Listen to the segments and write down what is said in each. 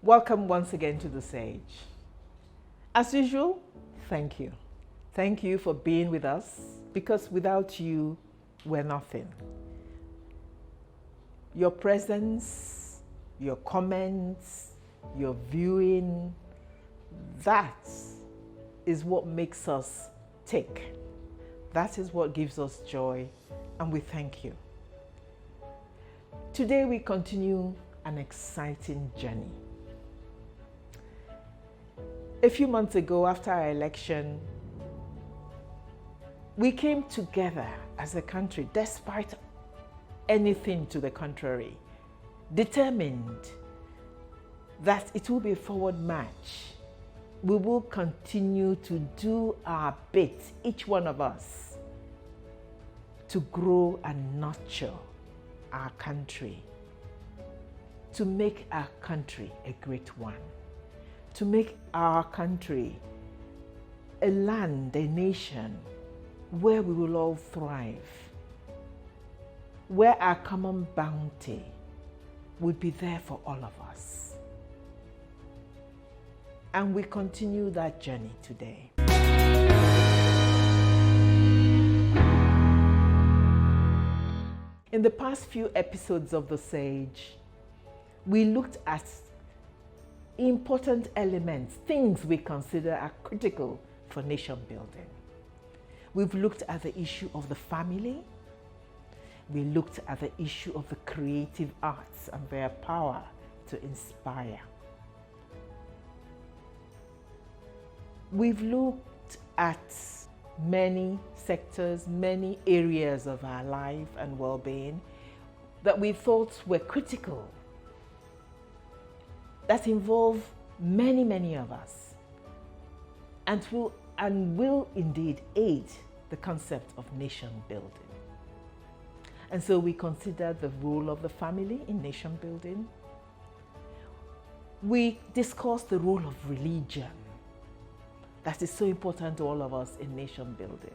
Welcome once again to The Sage. As usual, thank you. Thank you for being with us, because without you, we're nothing. Your presence, your comments, your viewing, that is what makes us tick. That is what gives us joy, and we thank you. Today we continue an exciting journey. A few months ago, after our election, we came together as a country, despite anything to the contrary, determined that it will be a forward march. We will continue to do our bit, each one of us, to grow and nurture our country, to make our country a great one, to make our country a land, a nation where we will all thrive, where our common bounty will be there for all of us. And we continue that journey today. In the past few episodes of The Sage, we looked at important elements, things we consider are critical for nation building. We've looked at the issue of the family. We looked at the issue of the creative arts and their power to inspire. We've looked at many sectors, many areas of our life and well-being that we thought were critical, that involve many of us, and will indeed aid the concept of nation building. And so we considered the role of the family in nation building. We discussed the role of religion that is so important to all of us in nation building.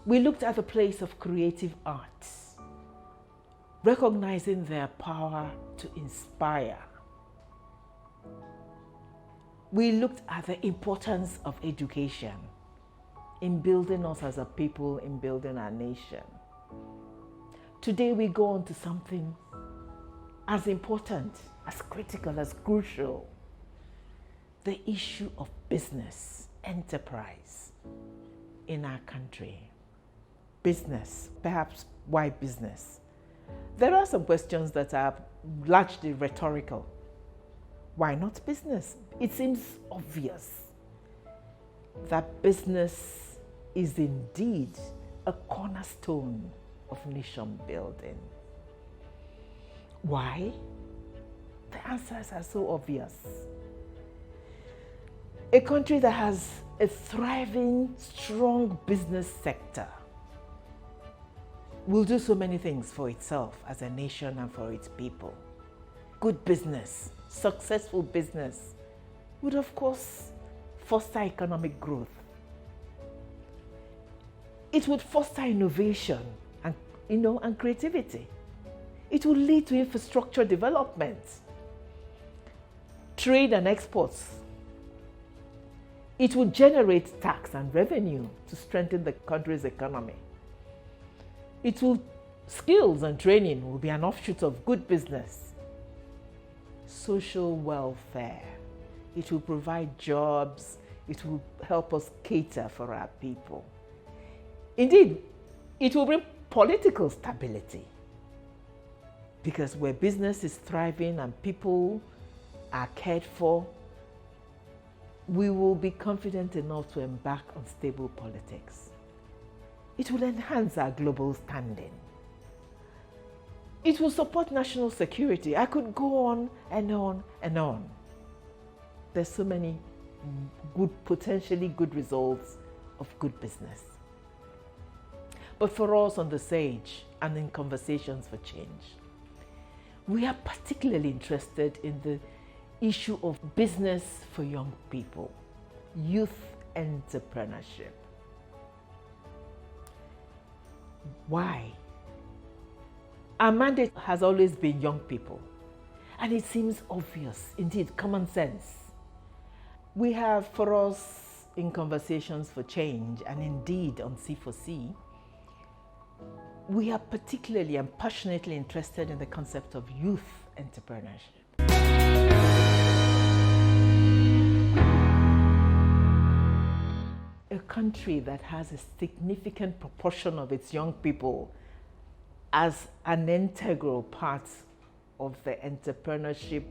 We looked at the place of creative arts, recognizing their power to inspire. We looked at the importance of education in building us as a people, in building our nation. Today we go on to something as important, as critical, as crucial: the issue of business, enterprise in our country. Business, perhaps why business? There are some questions that are largely rhetorical. Why not business? It seems obvious that business is indeed a cornerstone of nation building. Why? The answers are so obvious. A country that has a thriving, strong business sector will do so many things for itself as a nation and for its people. Good business, successful business would of course foster economic growth. It would foster innovation and creativity. It will lead to infrastructure development, trade and exports. It will generate tax and revenue to strengthen the country's economy. Skills and training will be an offshoot of good business. Social welfare. It will provide jobs. It will help us cater for our people. Indeed, it will bring political stability, because where business is thriving and people are cared for, we will be confident enough to embark on stable politics. It will enhance our global standing. It will support national security. I could go on and on and on. There's so many potentially good results of good business. But for us on The Sage and in Conversations for Change, we are particularly interested in the issue of business for young people, youth entrepreneurship. Why? Our mandate has always been young people. And it seems obvious, indeed, common sense. We have for us in Conversations for Change and indeed on C4C, we are particularly and passionately interested in the concept of youth entrepreneurship. A country that has a significant proportion of its young people as an integral part of the entrepreneurship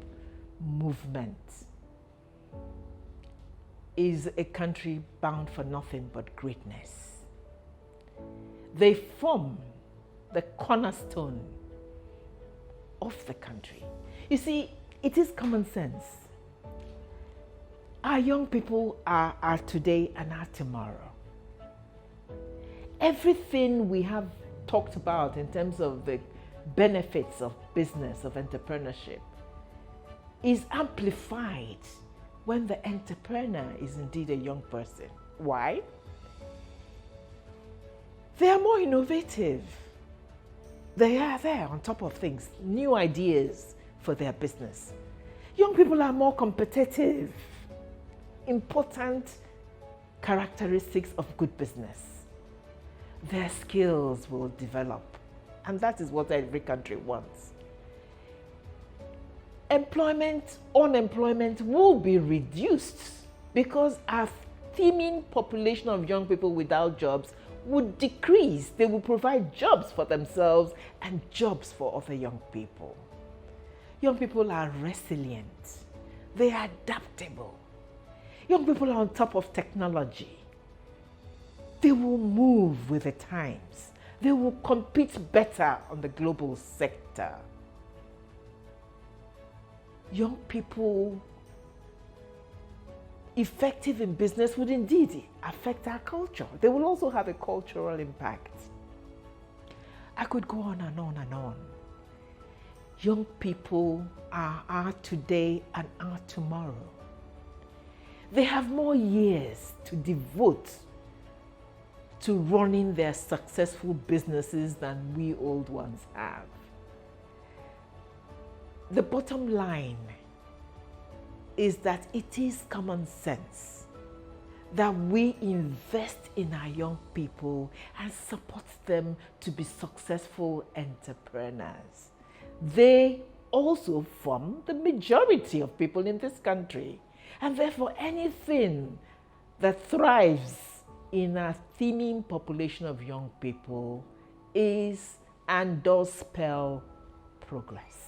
movement is a country bound for nothing but greatness. They form the cornerstone of the country. You see, it is common sense. Our young people are today and are tomorrow. Everything we have talked about in terms of the benefits of business, of entrepreneurship, is amplified when the entrepreneur is indeed a young person. Why? They are more innovative. They are there on top of things, new ideas for their business. Young people are more competitive. Important characteristics of good business. Their skills will develop, and that is what every country wants. Unemployment will be reduced because our teeming population of young people without jobs would decrease. They will provide jobs for themselves and jobs for other young people. Young people are resilient. They are adaptable. Young people are on top of technology. They will move with the times. They will compete better on the global sector. Young people effective in business would indeed affect our culture. They will also have a cultural impact. I could go on and on and on. Young people are today and are tomorrow. They have more years to devote to running their successful businesses than we old ones have. The bottom line is that it is common sense that we invest in our young people and support them to be successful entrepreneurs. They also form the majority of people in this country, and therefore anything that thrives in our teeming population of young people is and does spell progress.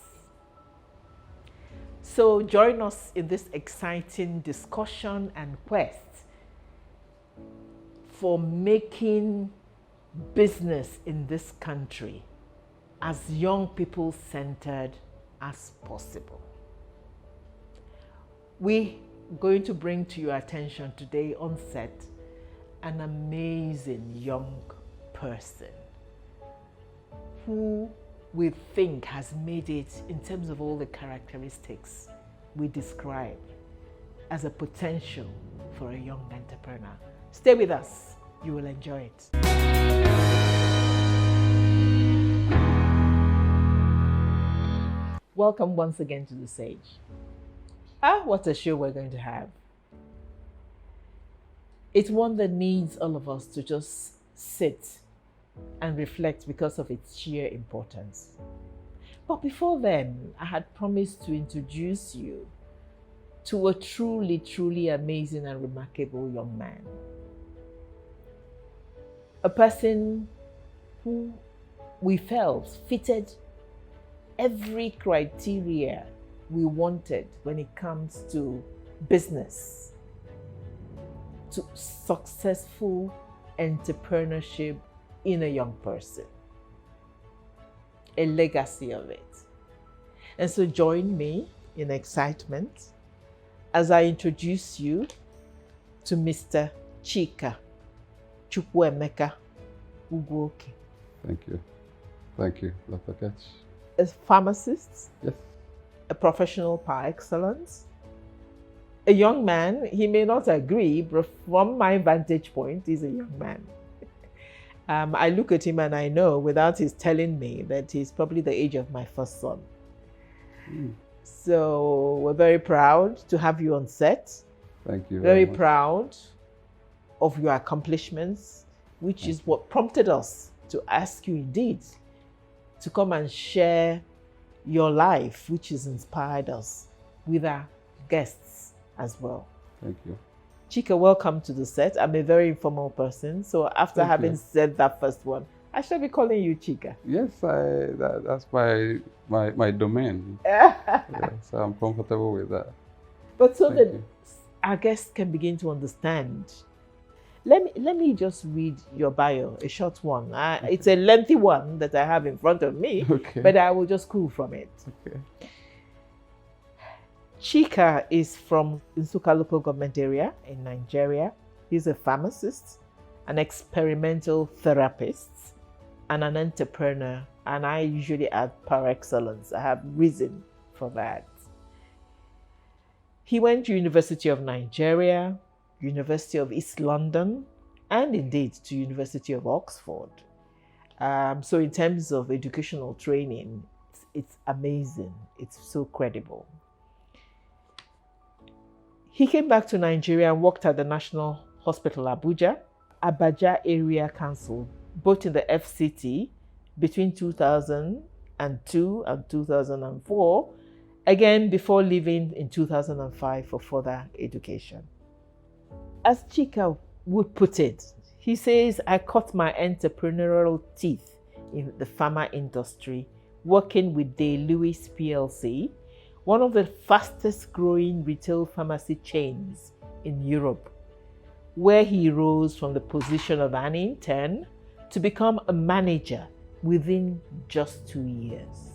So join us in this exciting discussion and quest for making business in this country as young people centered as possible. We're going to bring to your attention today on set an amazing young person who we think has made it in terms of all the characteristics we describe as a potential for a young entrepreneur. Stay with us, you will enjoy it. Welcome once again to the Sage. What a show we're going to have. It's one that needs all of us to just sit and reflect because of its sheer importance. But before then, I had promised to introduce you to a truly, truly amazing and remarkable young man. A person who we felt fitted every criteria we wanted when it comes to business, to successful entrepreneurship in a young person, a legacy of it. And so join me in excitement as I introduce you to Mr. Chika Chukwuemeka Ugwoke. Thank you. Thank you, Dr. Ketch. A pharmacist, Yes. a professional par excellence, a young man. He may not agree, but from my vantage point, he's a young man. I look at him and I know, without his telling me, that he's probably the age of my first son. So we're very proud to have you on set. Thank you Very much. proud of your accomplishments, which is what prompted us to ask you indeed to come and share your life, which has inspired us with our guests as well. Thank you. Chika, welcome to the set. I'm a very informal person, so after Thank having you. said that first one, I shall be calling you Chika. Yes, that's my domain. So I'm comfortable with that. But so Thank that you. our guests can begin to understand, let me just read your bio, a short one. It's a lengthy one that I have in front of me, Okay. but I will just scroll from it. Okay. Chika is from Nsukka local government area in Nigeria. He's a pharmacist, an experimental therapist, and an entrepreneur. And I usually add par excellence. I have reason for that. He went to University of Nigeria, University of East London, and indeed to University of Oxford. So in terms of educational training, it's amazing. It's so credible. He came back to Nigeria and worked at the National Hospital Abuja, Abaja Area Council, both in the FCT between 2002 and 2004, again before leaving in 2005 for further education. As Chika would put it, he says, I cut my entrepreneurial teeth in the pharma industry, working with Day Lewis PLC, one of the fastest growing retail pharmacy chains in Europe, where he rose from the position of an intern to become a manager within just 2 years.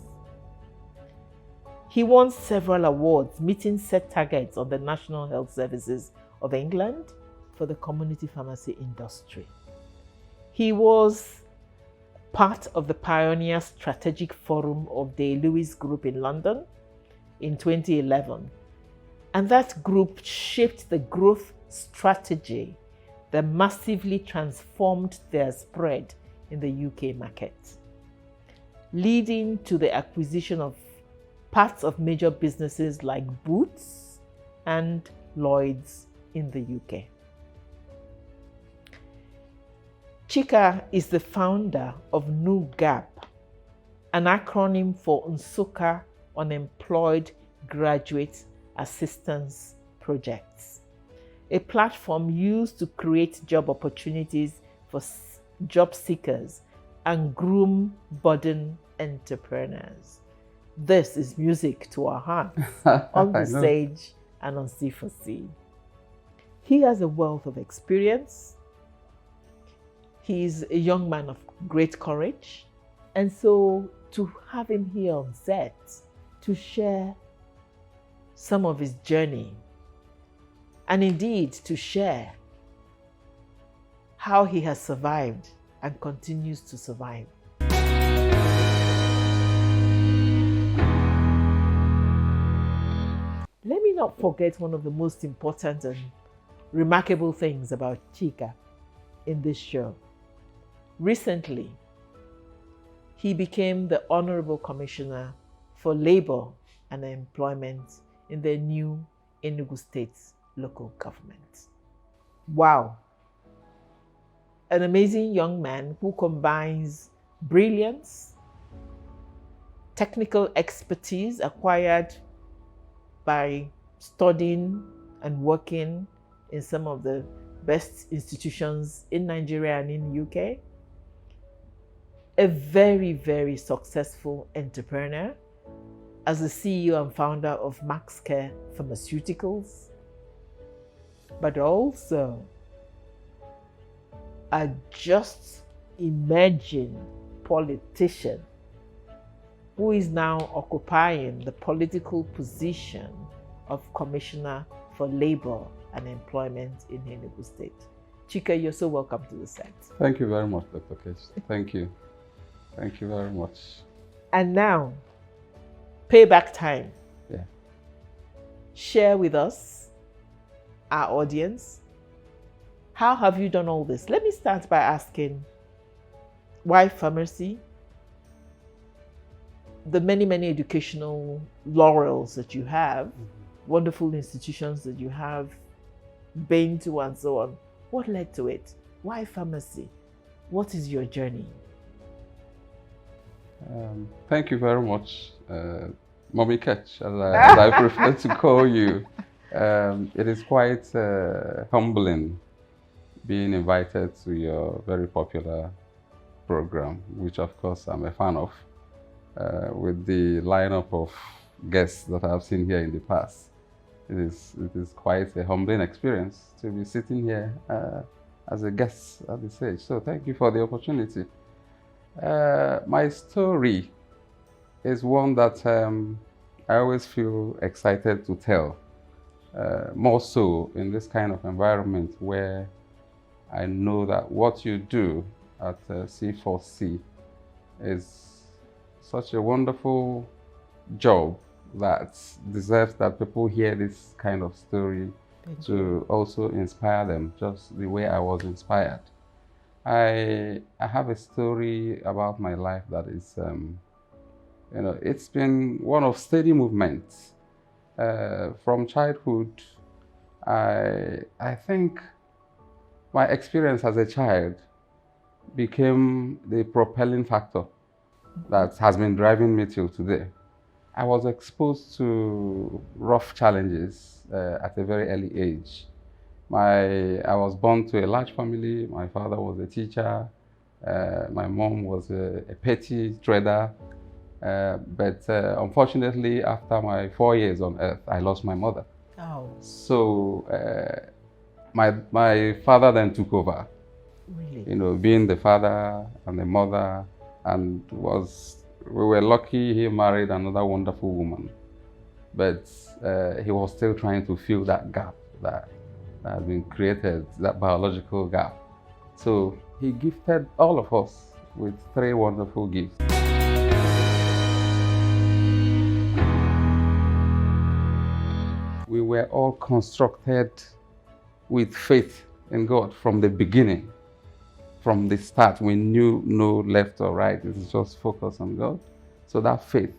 He won several awards, meeting set targets on the National Health Services of England for the community pharmacy industry. He was part of the Pioneer Strategic Forum of the Lewis Group in London in 2011. And that group shaped the growth strategy that massively transformed their spread in the UK market, leading to the acquisition of parts of major businesses like Boots and Lloyd's in the UK. Chika is the founder of NUGAP, an acronym for Nsukka Unemployed Graduate Assistance Projects, a platform used to create job opportunities for job seekers and groom budding entrepreneurs. This is music to our hearts on the stage and on C4C. He has a wealth of experience. He's a young man of great courage. And so to have him here on set to share some of his journey and indeed to share how he has survived and continues to survive. Let me not forget one of the most important and remarkable things about Chika in this show. Recently, he became the Honorable Commissioner for Labor and Employment in the new Enugu State local government. Wow. An amazing young man who combines brilliance, technical expertise acquired by studying and working in some of the best institutions in Nigeria and in the UK. A very, very successful entrepreneur as the CEO and founder of MaxCare Pharmaceuticals, but also a just emerging politician who is now occupying the political position of Commissioner for Labor and Employment in Enugu State. Chika, you're so welcome to the set. Thank you very much, Dr. Kesh. Thank you. Thank you very much. And now, payback time. Yeah. Share with us, our audience, how have you done all this? Let me start by asking, why pharmacy? the many, many educational laurels that you have, wonderful institutions that you have been to and so on, what led to it? Why pharmacy? What is your journey? Thank you very much, Mommy Ketch, as I prefer to call you. It is quite humbling being invited to your very popular program, which of course I'm a fan of, with the lineup of guests that I've seen here in the past. It is quite a humbling experience to be sitting here as a guest at this stage. So thank you for the opportunity. My story is one that I always feel excited to tell, more so in this kind of environment where I know that what you do at C4C is such a wonderful job that deserves that people hear this kind of story to also inspire them, just the way I was inspired. I have a story about my life that is, it's been one of steady movement. From childhood, I think my experience as a child became the propelling factor that has been driving me till today. I was exposed to rough challenges at a very early age. I was born to a large family. My father was a teacher. My mom was a petty trader. But unfortunately, after my 4 years on earth, I lost my mother. Oh. So my father then took over. Really? Being the father and the mother, and we were lucky he married another wonderful woman. But he was still trying to fill that gap that had been created, that biological gap. So he gifted all of us with 3 wonderful gifts. We were all constructed with faith in God from the beginning. From the start, we knew no left or right. It was just focus on God. So that faith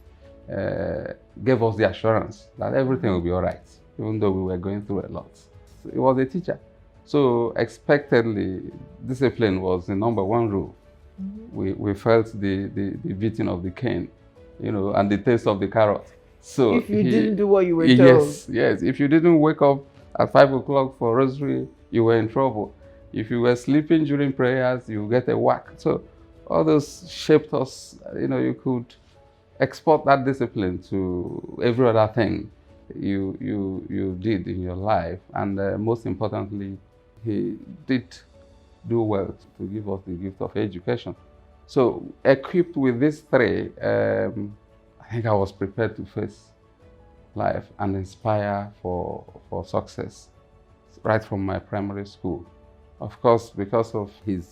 gave us the assurance that everything will be all right, even though we were going through a lot. So he was a teacher. So expectedly, discipline was the #1 rule. We felt the beating of the cane, and the taste of the carrot. So if you didn't do what you were told. Yes. If you didn't wake up at 5 o'clock for rosary, you were in trouble. If you were sleeping during prayers, you get a whack. So all those shaped us. You could export that discipline to every other thing you did in your life. And most importantly, he did do well to give us the gift of education. So equipped with these 3, I think I was prepared to face life and inspire for success right from my primary school. Of course, because of his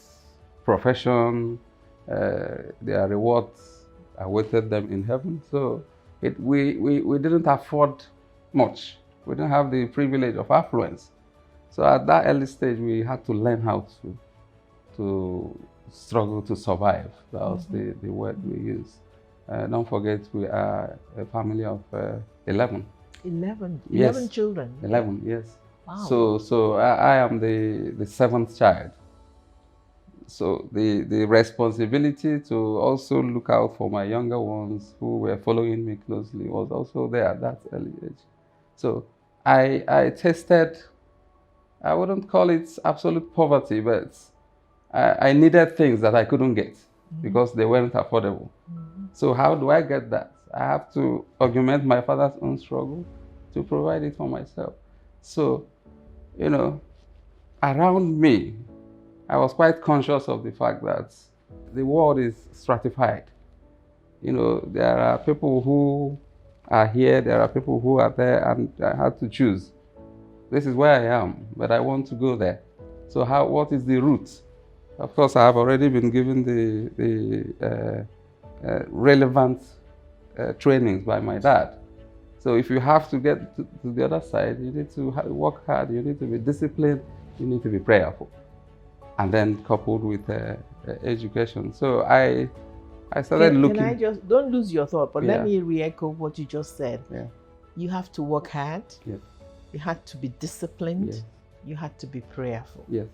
profession, their rewards awaited them in heaven. So we didn't afford much. We didn't have the privilege of affluence. So at that early stage, we had to learn how to struggle to survive. That was the word we used. Don't forget, we are a family of 11. 11? Yes. 11 children? 11, yes. Wow. So I am the 7th child. So the responsibility to also look out for my younger ones who were following me closely was also there at that early age. So I tasted, I wouldn't call it absolute poverty, but I needed things that I couldn't get because they weren't affordable. So how do I get that? I have to augment my father's own struggle to provide it for myself. So, around me, I was quite conscious of the fact that the world is stratified. There are people who are here, there are people who are there, and I had to choose. This is where I am, but I want to go there. So what is the route? Of course, I have already been given the relevant trainings by my dad. So if you have to get to the other side, you need to work hard, you need to be disciplined, you need to be prayerful. And then coupled with education. So I I started looking. Can I just, don't lose your thought, but let Yeah. me re-echo what you just said. Yeah. You have to work hard. Yes. You had to be disciplined. Yes. You had to be prayerful. Yes.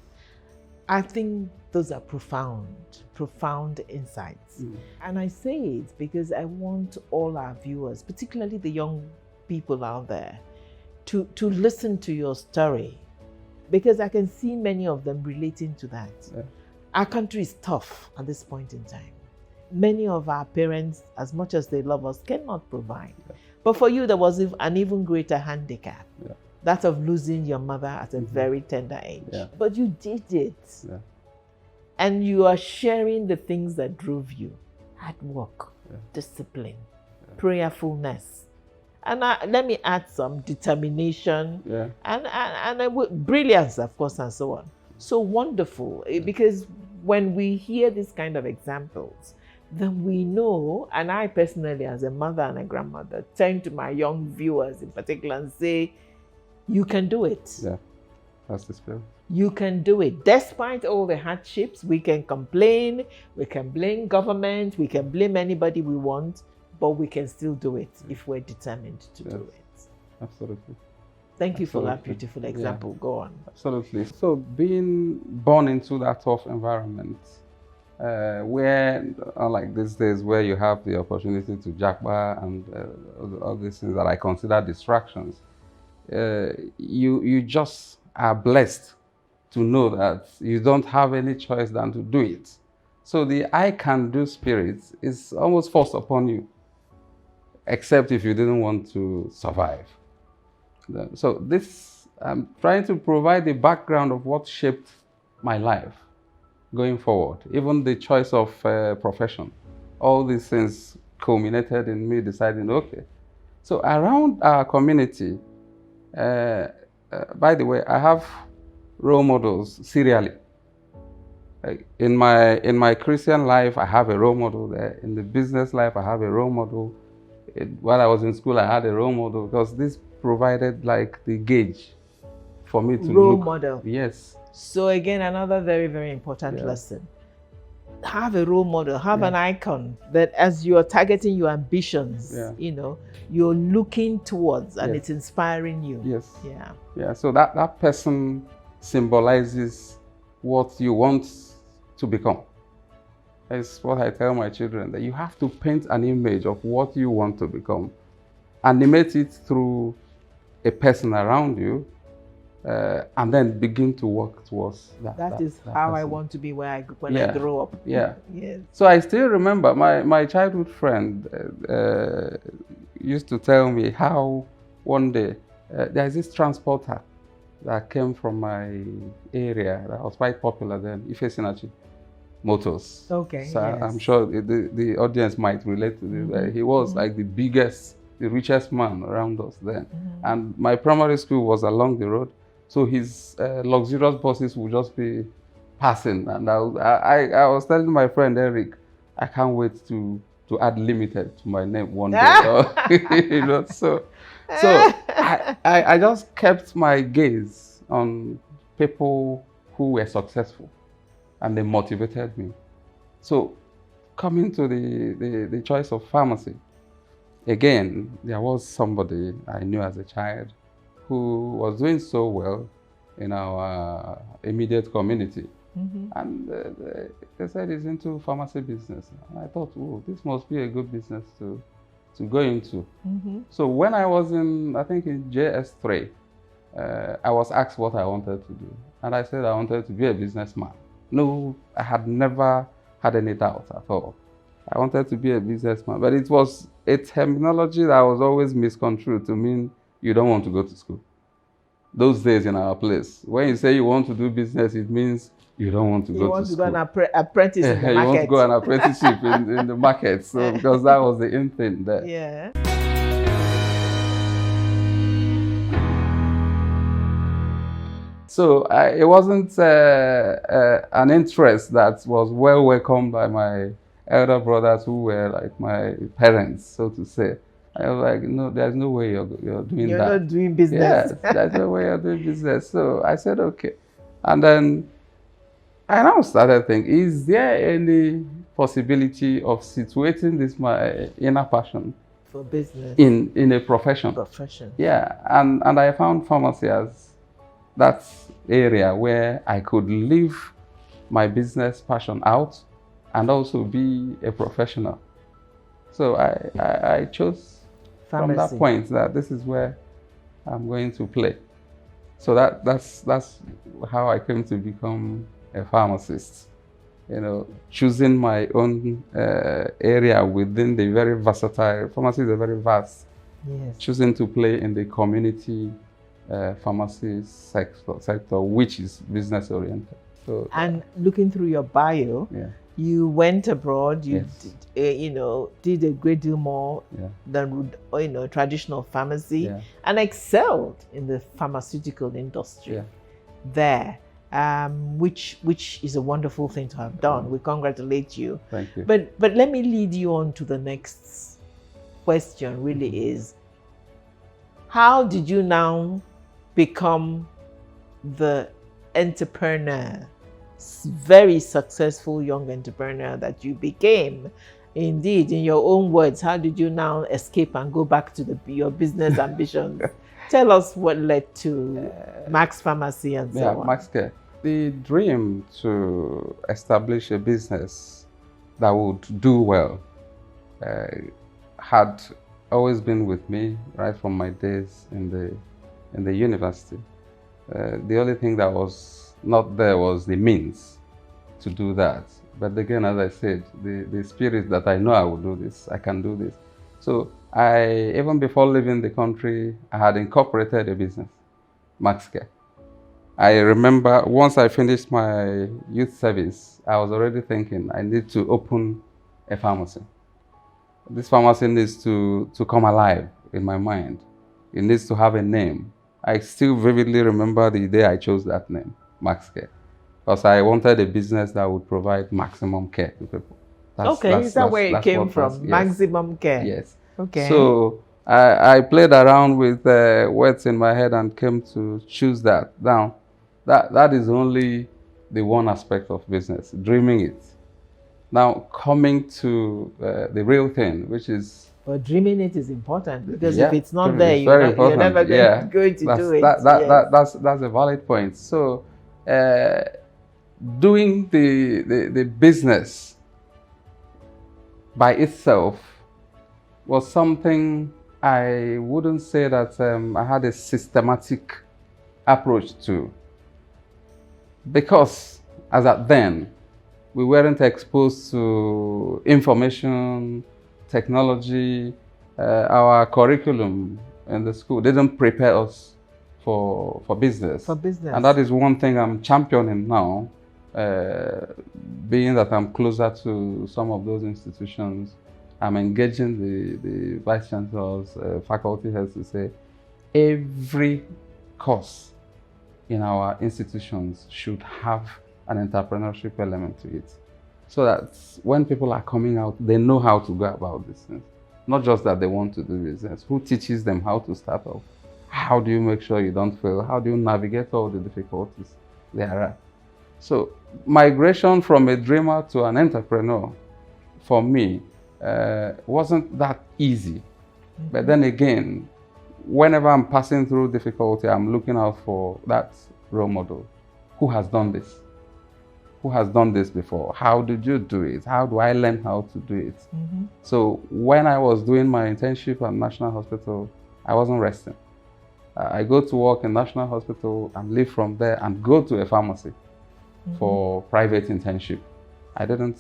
I think those are profound insights. And I say it because I want all our viewers, particularly the young people out there, to listen to your story, because I can see many of them relating to that. Yeah. Our country is tough at this point in time. Many of our parents, as much as they love us, cannot provide. Yeah. But for you, there was an even greater handicap. Yeah. That of losing your mother at a very tender age. Yeah. But you did it. Yeah. And you are sharing the things that drove you. Hard work, discipline, prayerfulness. And let me add some determination and brilliance, of course, and so on. So wonderful, because when we hear these kind of examples, then we know, and I personally, as a mother and a grandmother, turn to my young viewers in particular and say, you can do it. Yeah, that's the spirit. You can do it. Despite all the hardships, we can complain, we can blame government, we can blame anybody we want, but we can still do it if we're determined to do it. Absolutely. Thank you for that beautiful example. Go on. Absolutely. So being born into that tough environment, where, unlike these days where you have the opportunity to jackbar and all these things that I consider distractions, you just are blessed to know that you don't have any choice than to do it. So the I can do spirit is almost forced upon you, except if you didn't want to survive. So this, I'm trying to provide the background of what shaped my life going forward, even the choice of profession. All these things culminated in me deciding, okay. So around our community, by the way, I have role models serially. In my Christian life, I have a role model there. In the business life, I have a role model. While I was in school, I had a role model, because this provided like the gauge for me to role look. model. Yes. So again, another very, very important lesson. Have a role model, have an icon that as you're targeting your ambitions, you know, you're looking towards and it's inspiring you. Yes. Yeah. Yeah. So that person symbolizes what you want to become. It's what I tell my children, that you have to paint an image of what you want to become, animate it through a person around you, and then begin to work towards that. That is how I want to be when I grow up. Yeah. Yes. So I still remember my childhood friend used to tell me how one day there's this transporter that came from my area that was quite popular then, Ifesinachi Motors. Okay. So I'm sure the audience might relate to this. He was like the biggest, the richest man around us then. And my primary school was along the road. So his luxurious buses would just be passing. And I was telling my friend Eric, I can't wait to add limited to my name one day. You know, so I just kept my gaze on people who were successful, and they motivated me. So coming to the choice of pharmacy, again, there was somebody I knew as a child who was doing so well in our immediate community. And they said he's into pharmacy business. And I thought, oh, this must be a good business to go into. So when I was I think in JS3, I was asked what I wanted to do. And I said I wanted to be a businessman. No, I had never had any doubt at all. I wanted to be a businessman, but it was a terminology that was always misconstrued to mean you don't want to go to school. Those days in our place, when you say you want to do business, it means you don't want to go to school. You want to go an apprentice in the market. You want to go an apprenticeship in the market, so because that was the in thing there. Yeah. So it wasn't an interest that was well welcomed by my elder brothers, who were like my parents, so to say. I was like, no, there's no way you're doing that. You're not doing business. Yes, there's no way you're doing business. So I said, okay. And then I now started thinking, is there any possibility of situating this my inner passion For business. in a profession. Yeah, and I found pharmacy as that area where I could live my business passion out and also be a professional. So I chose from that point that this is where I'm going to play. So that's how I came to become a pharmacist. You know, choosing my own area within the very versatile, pharmacy is a very vast. Yes. Choosing to play in the community pharmacy sector, which is business oriented. So, and looking through your bio, yeah. You went abroad. You Yes. did a great deal more than traditional pharmacy, and excelled in the pharmaceutical industry there. Which is a wonderful thing to have done. We congratulate you. Thank you. But let me lead you on to the next question. Really, is how did you now become the entrepreneur, very successful young entrepreneur that you became? Indeed, in your own words, how did you now escape and go back to your business ambitions? Tell us what led to Max Pharmacy and so on. Max Care. The dream to establish a business that would do well had always been with me right from my days in the university. The only thing that was not there was the means to do that. But again, as I said, the spirit that I know I will do this, I can do this. So even before leaving the country, I had incorporated a business, Max Care. I remember once I finished my youth service, I was already thinking I need to open a pharmacy. This pharmacy needs to come alive in my mind. It needs to have a name. I still vividly remember the day I chose that name, Max Care, because I wanted a business that would provide maximum care to people. Is that where it came from? Yes. Maximum care? Yes. Okay. So I played around with words in my head and came to choose that. Now, that is only the one aspect of business, dreaming it. Now, coming to the real thing, which is... But dreaming it is important, because if it's not there, you're never going to do it. That's a valid point. So, doing the business by itself was something I wouldn't say that I had a systematic approach to, because as at then we weren't exposed to information technology. Our curriculum in the school didn't prepare us for business. And that is one thing I'm championing now, being that I'm closer to some of those institutions. I'm engaging the vice chancellors, faculty heads to say every course in our institutions should have an entrepreneurship element to it, so that when people are coming out, they know how to go about business. Not just that they want to do business. Who teaches them how to start off? How do you make sure you don't fail? How do you navigate all the difficulties there are? So migration from a dreamer to an entrepreneur, for me, wasn't that easy. But then again, whenever I'm passing through difficulty, I'm looking out for that role model. Who has done this? Who has done this before? How did you do it? How do I learn how to do it? So when I was doing my internship at National Hospital, I wasn't resting. I go to work in National Hospital and leave from there and go to a pharmacy for private internship. I didn't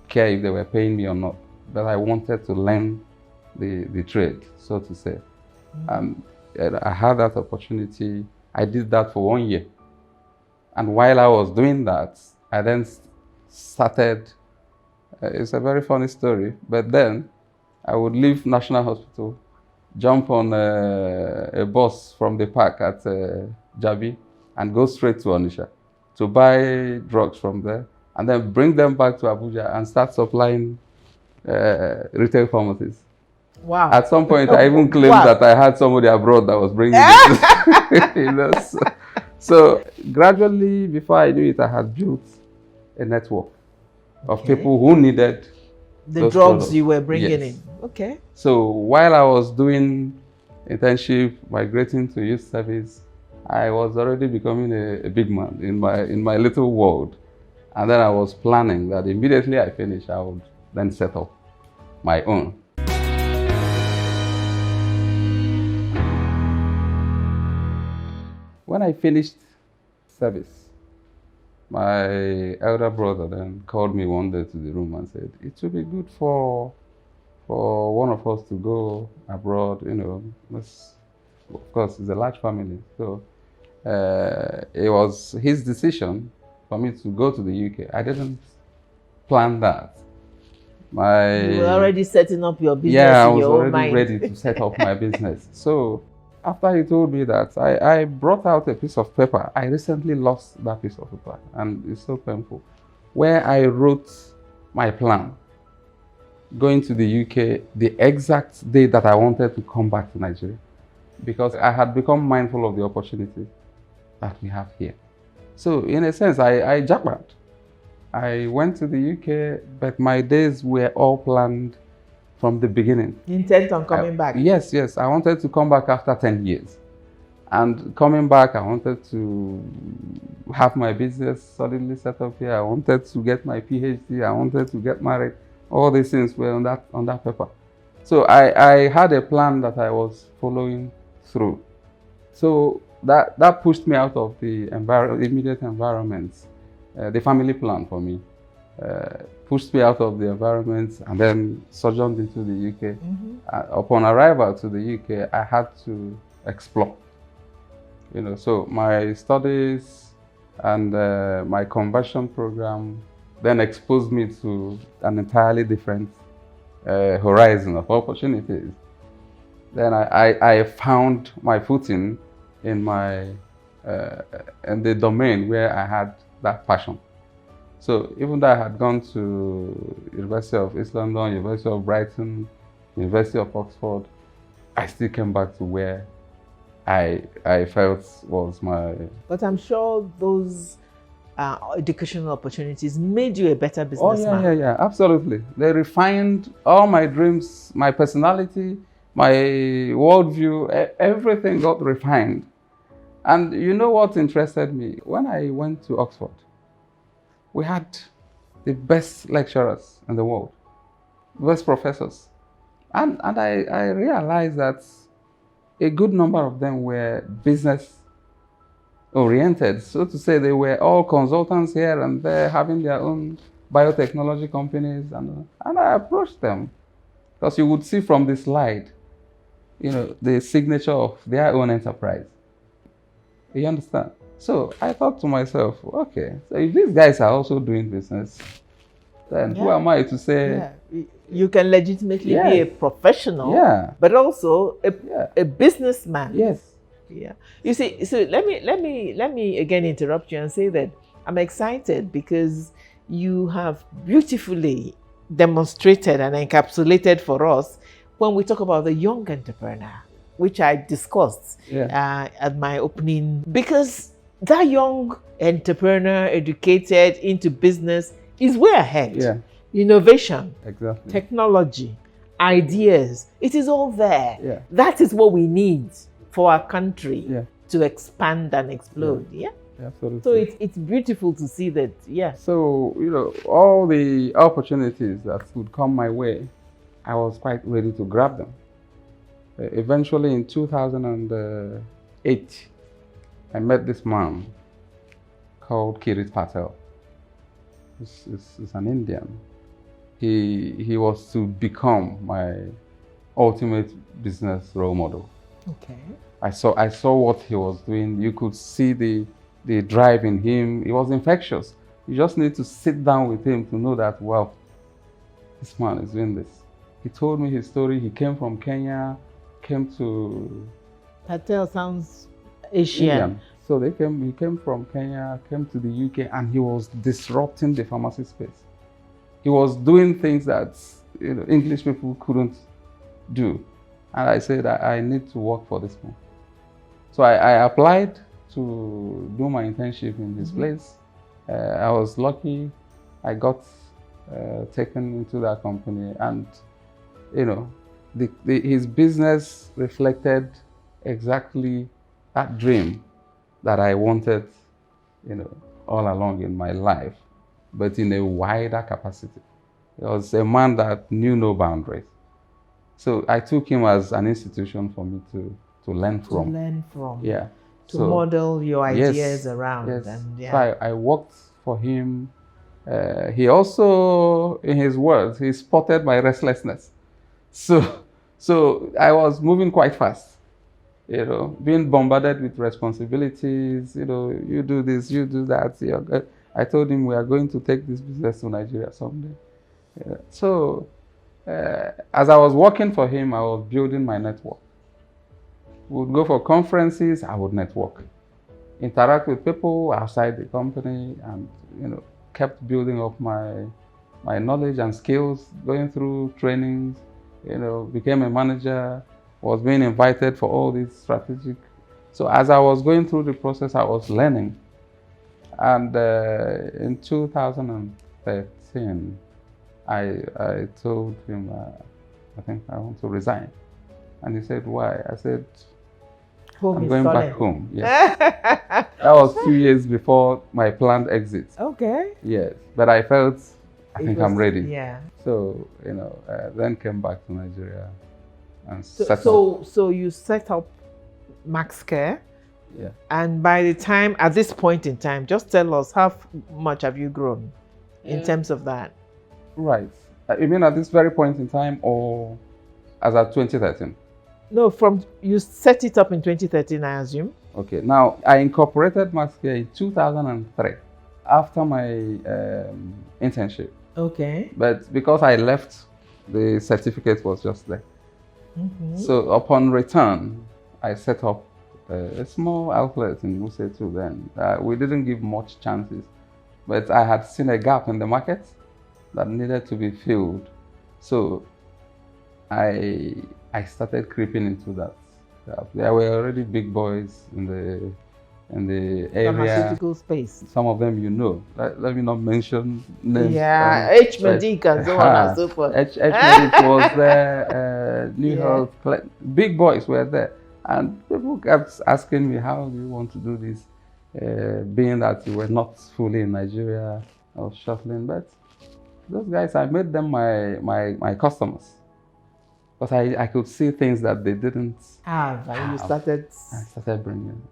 care if they were paying me or not, but I wanted to learn the trade, so to say. I had that opportunity. I did that for 1 year. And while I was doing that, I then started, it's a very funny story, but then I would leave National Hospital, jump on a bus from the park at Jabi and go straight to Onitsha to buy drugs from there, and then bring them back to Abuja and start supplying retail pharmacies. Wow. At some point, I even claimed that I had somebody abroad that was bringing it. So gradually, before I knew it, I had built a network of Okay. people who needed The those drugs products. you were bringing Yes. in. Okay. So while I was doing internship, migrating to youth service, I was already becoming a big man in my little world. And then I was planning that immediately I finish, I would then set up my own. When I finished service, my elder brother then called me one day to the room and said, it would be good for one of us to go abroad, you know. Of course, it's a large family. So it was his decision for me to go to the UK. I didn't plan that. You were already setting up your business Yeah, I in was your own already mind. ready to set up my business. So after he told me that, I brought out a piece of paper. I recently lost that piece of paper, and it's so painful, where I wrote my plan, going to the UK, the exact day that I wanted to come back to Nigeria, because I had become mindful of the opportunity that we have here. So in a sense, I jackpot. I went to the UK, but my days were all planned from the beginning. Intent on coming back. Yes, yes. I wanted to come back after 10 years. And coming back, I wanted to have my business solidly set up here. I wanted to get my PhD. I wanted to get married. All these things were on that paper. So I had a plan that I was following through. So that pushed me out of the immediate environment. The family plan for me pushed me out of the environment and then sojourned into the UK. Upon arrival to the UK, I had to explore. You know, so my studies and my conversion program then exposed me to an entirely different horizon of opportunities. Then I found my footing in in the domain where I had that passion. So even though I had gone to University of East London, University of Brighton, University of Oxford, I still came back to where I felt was my... But I'm sure those educational opportunities made you a better businessman. Oh, yeah, absolutely. They refined all my dreams, my personality, my worldview, everything got refined. And you know what interested me? When I went to Oxford, we had the best lecturers in the world, best professors. And I realized that a good number of them were business oriented. So to say, they were all consultants here and there, having their own biotechnology companies. And I approached them because you would see from the slide, you know, the signature of their own enterprise. You understand? So I thought to myself, okay, so if these guys are also doing business, then who am I to say? You can legitimately be a professional, but also a businessman. Yes. Yeah. You see, so let me again interrupt you and say that I'm excited because you have beautifully demonstrated and encapsulated for us when we talk about the young entrepreneur, which I discussed at my opening, because that young entrepreneur educated into business is way ahead. Yeah. Innovation, exactly. Technology, ideas, it is all there. Yeah. That is what we need for our country to expand and explode. Yeah. Absolutely. So it's beautiful to see that. Yeah. So, you know, all the opportunities that would come my way, I was quite ready to grab them. Eventually in 2008, I met this man called Kirit Patel. He's an Indian. He was to become my ultimate business role model. Okay. I saw what he was doing. You could see the drive in him. It was infectious. You just need to sit down with him to know that, wow, this man is doing this. He told me his story. He came from Kenya, came to... Patel sounds Asian. Indian. So he came from Kenya, came to the UK, and he was disrupting the pharmacy space. He was doing things that English people couldn't do. And I said, I need to work for this man. So I applied to do my internship in this place. I was lucky. I got taken into that company, and you know, his business reflected exactly that dream that I wanted, you know, all along in my life, but in a wider capacity. He was a man that knew no boundaries. So I took him as an institution for me to learn from. To learn from. Yeah. To model your ideas yes, around. Yes. And, yeah. So I worked for him. He also, in his words, he spotted my restlessness. So I was moving quite fast, you know, being bombarded with responsibilities, you know, you do this, you do that. I told him we are going to take this business to Nigeria someday. Yeah. So as I was working for him, I was building my network. We would go for conferences, I would network, interact with people outside the company, and you know, kept building up my knowledge and skills, going through trainings, you know, became a manager, was being invited for all these strategic. So as I was going through the process, I was learning. And in 2013, I told him, I think I want to resign. And he said, why? I said, I'm going back home. Yes. That was 2 years before my planned exit. Okay. Yes. But I felt, I think I'm ready. Yeah. So, you know, then came back to Nigeria and So you set up Max Care. Yeah. And by the time, at this point in time, just tell us how much have you grown in terms of that? Right. You mean at this very point in time, or as at 2013? No, you set it up in 2013, I assume. Okay. Now, I incorporated Max Care in 2003 after my internship. Okay. But because I left, the certificate was just there. Mm-hmm. So upon return, I set up a small outlet in Wuse too then. We didn't give much chances, but I had seen a gap in the market that needed to be filled. So I started creeping into that. There were already big boys in the area. Pharmaceutical space. Some of them you know. Let me not mention names. Yeah, H-Medic and so on and so forth. H-Medic was there, New Health, big boys were there. And people kept asking me, how do you want to do this? Being that you were not fully in Nigeria, I was shuffling. But those guys, I made them my customers. Because I could see things that they didn't have. And you started... I started bringing.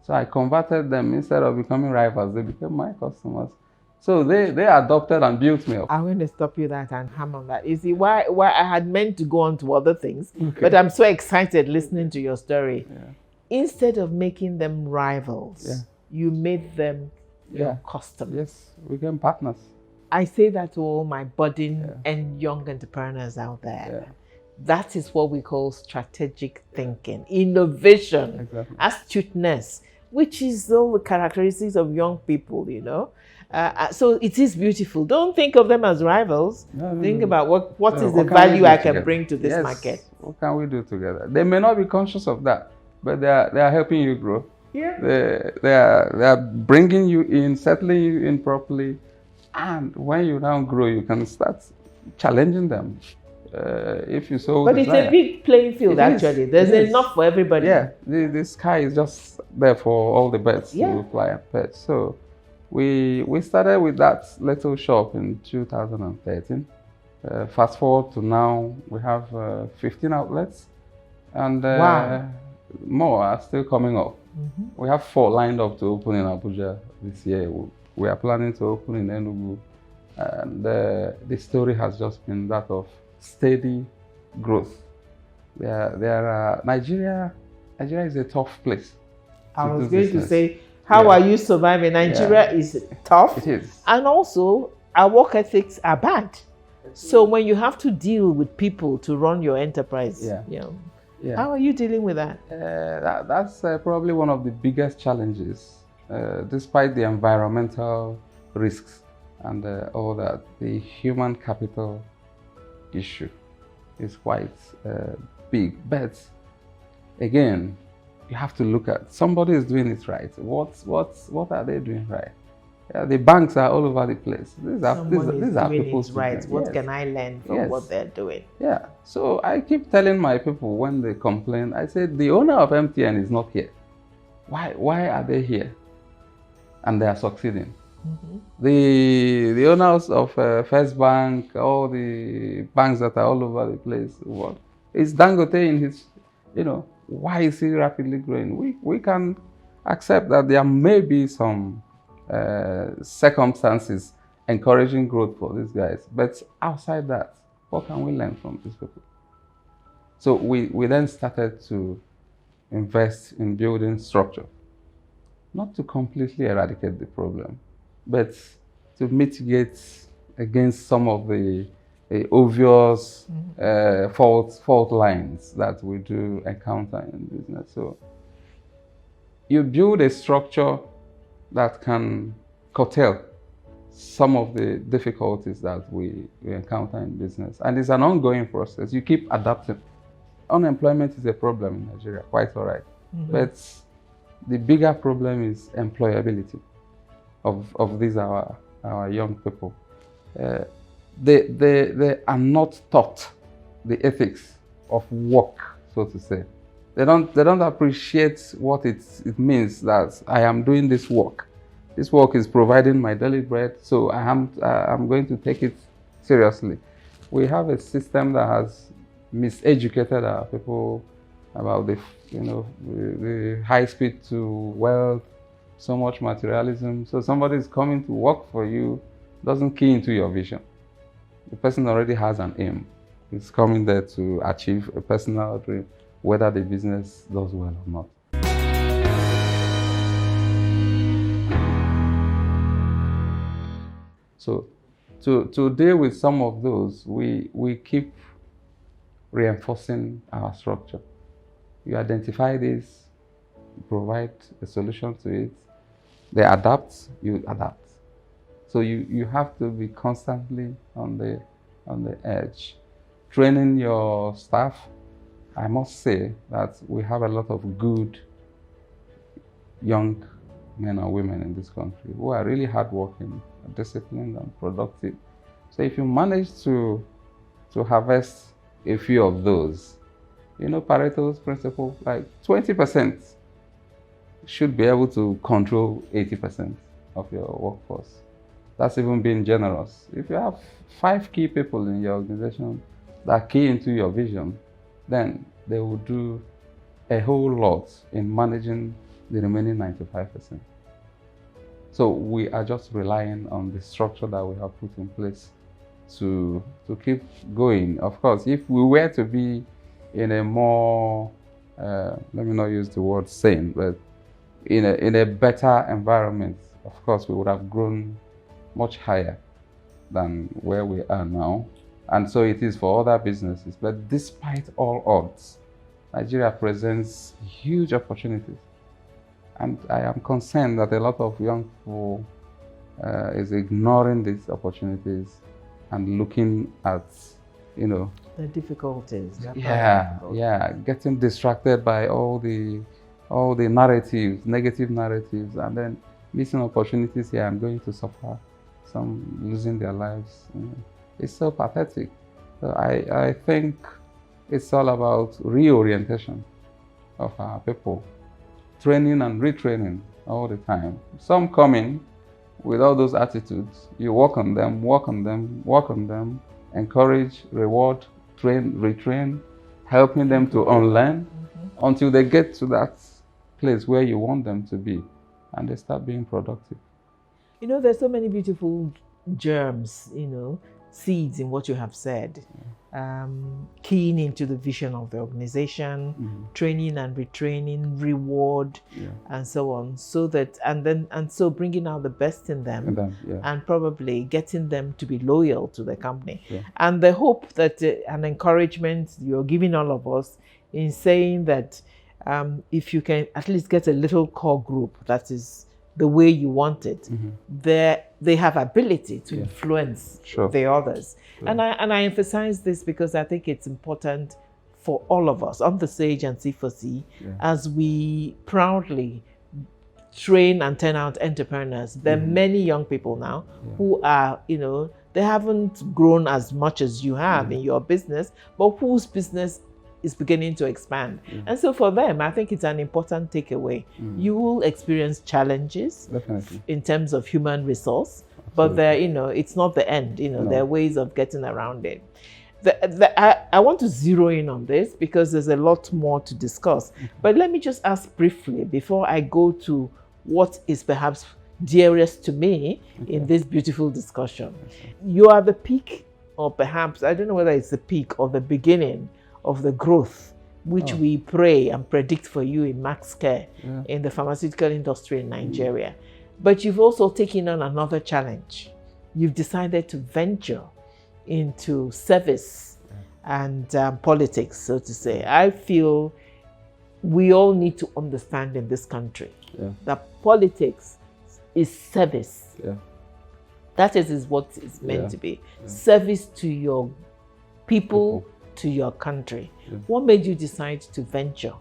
So I converted them. Instead of becoming rivals, they became my customers. So they adopted and built me up. I'm going to stop you that and hammer on that. You see, why I had meant to go on to other things, but I'm so excited listening to your story. Yeah. Instead of making them rivals, you made them your customers. Yes, we became partners. I say that to all my budding and young entrepreneurs out there. Yeah. That is what we call strategic thinking, innovation, astuteness, which is all the characteristics of young people, you know. So it is beautiful. Don't think of them as rivals. Think about what is the value I can bring to this market. What can we do together? They may not be conscious of that, but they are helping you grow. Yeah. They are bringing you in, settling you in properly, and when you now grow, you can start challenging them. If you so but desire. It's a big playing field, actually. There's enough for everybody. Yeah, the sky is just there for all the birds to fly and perch. So we started with that little shop in 2013. Fast forward to now, we have 15 outlets, and more are still coming up. Mm-hmm. We have 4 lined up to open in Abuja this year. We are planning to open in Enugu, and the story has just been that of steady growth. Nigeria is a tough place. I was going to say, how are you surviving? Nigeria is tough. It is. And also, our work ethics are bad. So when you have to deal with people to run your enterprise, how are you dealing with that? That's probably one of the biggest challenges, despite the environmental risks and all that. The human capital issue is quite big, but again, you have to look at somebody is doing it right. What are they doing right? Yeah, the banks are all over the place. Someone These is are doing people's it right. business. What Yes. can I learn from Yes. what they're doing? Yeah. So I keep telling my people when they complain, I say the owner of MTN is not here. Why are they here? And they are succeeding. The owners of First Bank, all the banks that are all over the place, what is Dangote in his, why is he rapidly growing? We can accept that there may be some circumstances encouraging growth for these guys, but outside that, what can we learn from these people? So we then started to invest in building structure, not to completely eradicate the problem, but to mitigate against some of the obvious fault lines that we do encounter in business. So you build a structure that can curtail some of the difficulties that we encounter in business. And it's an ongoing process. You keep adapting. Unemployment is a problem in Nigeria, quite all right. But the bigger problem is employability of these our young people. They are not taught the ethics of work, so to say. They don't appreciate what it means that I am doing this work. This work is providing my daily bread, so I'm going to take it seriously. We have a system that has miseducated our people about the high speed to wealth, so much materialism. So somebody is coming to work for you, doesn't key into your vision. The person already has an aim. He's coming there to achieve a personal dream, whether the business does well or not. So to deal with some of those, we keep reinforcing our structure. You identify this, you provide a solution to it, they adapt, you adapt. So you have to be constantly on the edge. Training your staff, I must say that we have a lot of good young men and women in this country who are really hardworking, disciplined and productive. So if you manage to harvest a few of those, Pareto's principle, like 20% should be able to control 80% of your workforce. That's even being generous. If you have 5 key people in your organization that key into your vision, then they will do a whole lot in managing the remaining 95%. So we are just relying on the structure that we have put in place to keep going. Of course, if we were to be in a more, let me not use the word sane, but in a better environment, of course, we would have grown much higher than where we are now. And so it is for other businesses. But despite all odds, Nigeria presents huge opportunities. And I am concerned that a lot of young people is ignoring these opportunities and looking at, the difficulties. Getting distracted by all the narratives, negative narratives, and then missing opportunities here and going to suffer, some losing their lives. It's so pathetic. So I think it's all about reorientation of our people, training and retraining all the time. Some come in with all those attitudes. You work on them, encourage, reward, train, retrain, helping them to unlearn until they get to that place where you want them to be and they start being productive. There's so many beautiful germs, seeds in what you have said. Keying into the vision of the organization, training and retraining, reward, and so on, so that so bringing out the best in them, and probably getting them to be loyal to the company. And the hope that an encouragement you're giving all of us in saying that if you can at least get a little core group that is the way you want it, they have ability to influence the others. And I emphasize this because I think it's important for all of us on the Sage and C4C as we proudly train and turn out entrepreneurs. There are many young people now who are, they haven't grown as much as you have in your business, but whose business is beginning to expand. And so for them, I think it's an important takeaway. You will experience challenges in terms of human resource, but it's not the end. There are ways of getting around it. I want to zero in on this because there's a lot more to discuss. But let me just ask briefly before I go to what is perhaps dearest to me in this beautiful discussion. You are the peak, or perhaps, I don't know whether it's the peak or the beginning of the growth which we pray and predict for you in Max Care in the pharmaceutical industry in Nigeria. But you've also taken on another challenge. You've decided to venture into service and politics, so to say. I feel we all need to understand in this country that politics is service. That is what it's meant to be. Service to your people, to your country. What made you decide to venture?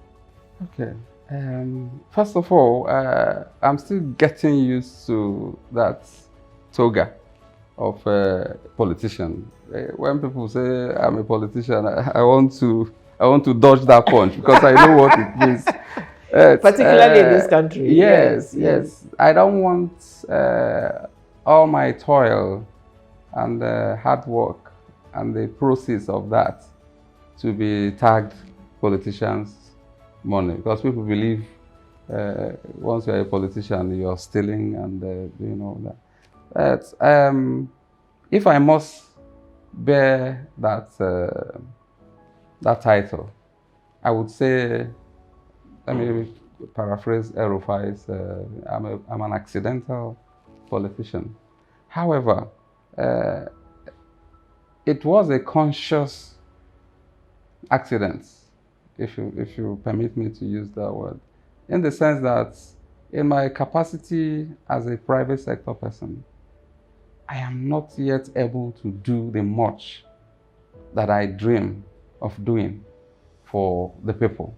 Okay. First of all, I'm still getting used to that toga of a politician. When people say I'm a politician, I want to dodge that punch because I know what it means. Particularly in this country. Yes. I don't want all my toil and hard work and the process of that to be tagged politicians' money, because people believe once you're a politician, you're stealing and doing all that. But if I must bear that title, I would say, let me paraphrase Erufai's, I'm an accidental politician. However, it was a conscious accident, if you permit me to use that word, in the sense that in my capacity as a private sector person, I am not yet able to do the much that I dream of doing for the people.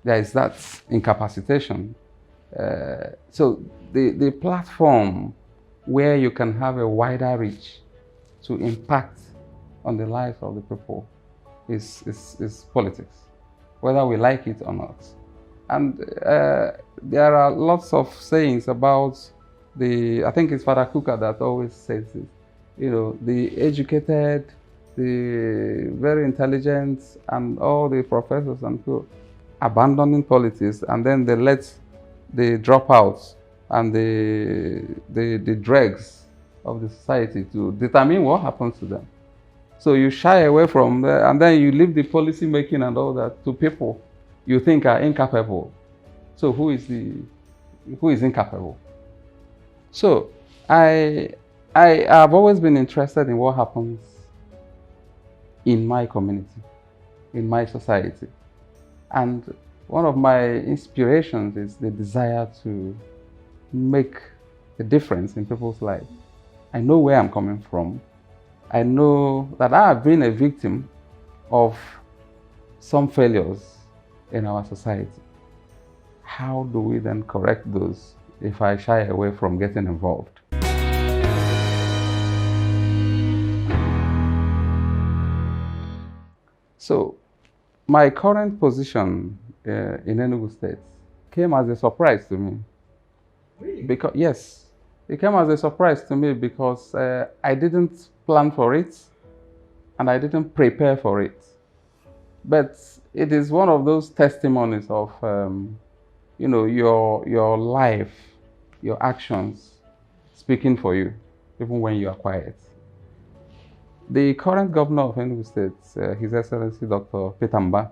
There is that incapacitation. So the platform where you can have a wider reach to impact on the lives of the people is politics, whether we like it or not. And there are lots of sayings about I think it's Father Kuka that always says it, the educated, the very intelligent, and all the professors and people abandoning politics, and then they let the dropouts and the dregs of the society to determine what happens to them. So you shy away from there, and then you leave the policy making and all that to people you think are incapable. So who is incapable? So I have always been interested in what happens in my community, in my society. And one of my inspirations is the desire to make a difference in people's lives. I know where I'm coming from. I know that I have been a victim of some failures in our society. How do we then correct those if I shy away from getting involved? So, my current position in Enugu State came as a surprise to me. Really? Because, yes, it came as a surprise to me because I didn't plan for it and I didn't prepare for it. But it is one of those testimonies of, your life, your actions speaking for you, even when you are quiet. The current governor of Enugu State, His Excellency Dr. Peter Mba,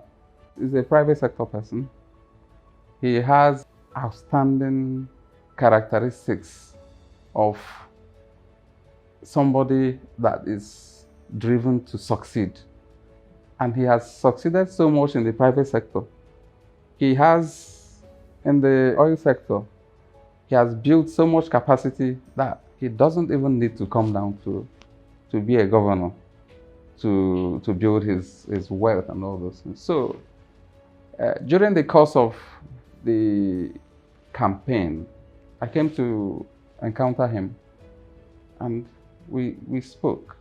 is a private sector person. He has outstanding characteristics of somebody that is driven to succeed. And he has succeeded so much in the private sector. He has, in the oil sector, he has built so much capacity that he doesn't even need to come down to be a governor to build his wealth and all those things. So during the course of the campaign, I came to encounter him, and we spoke.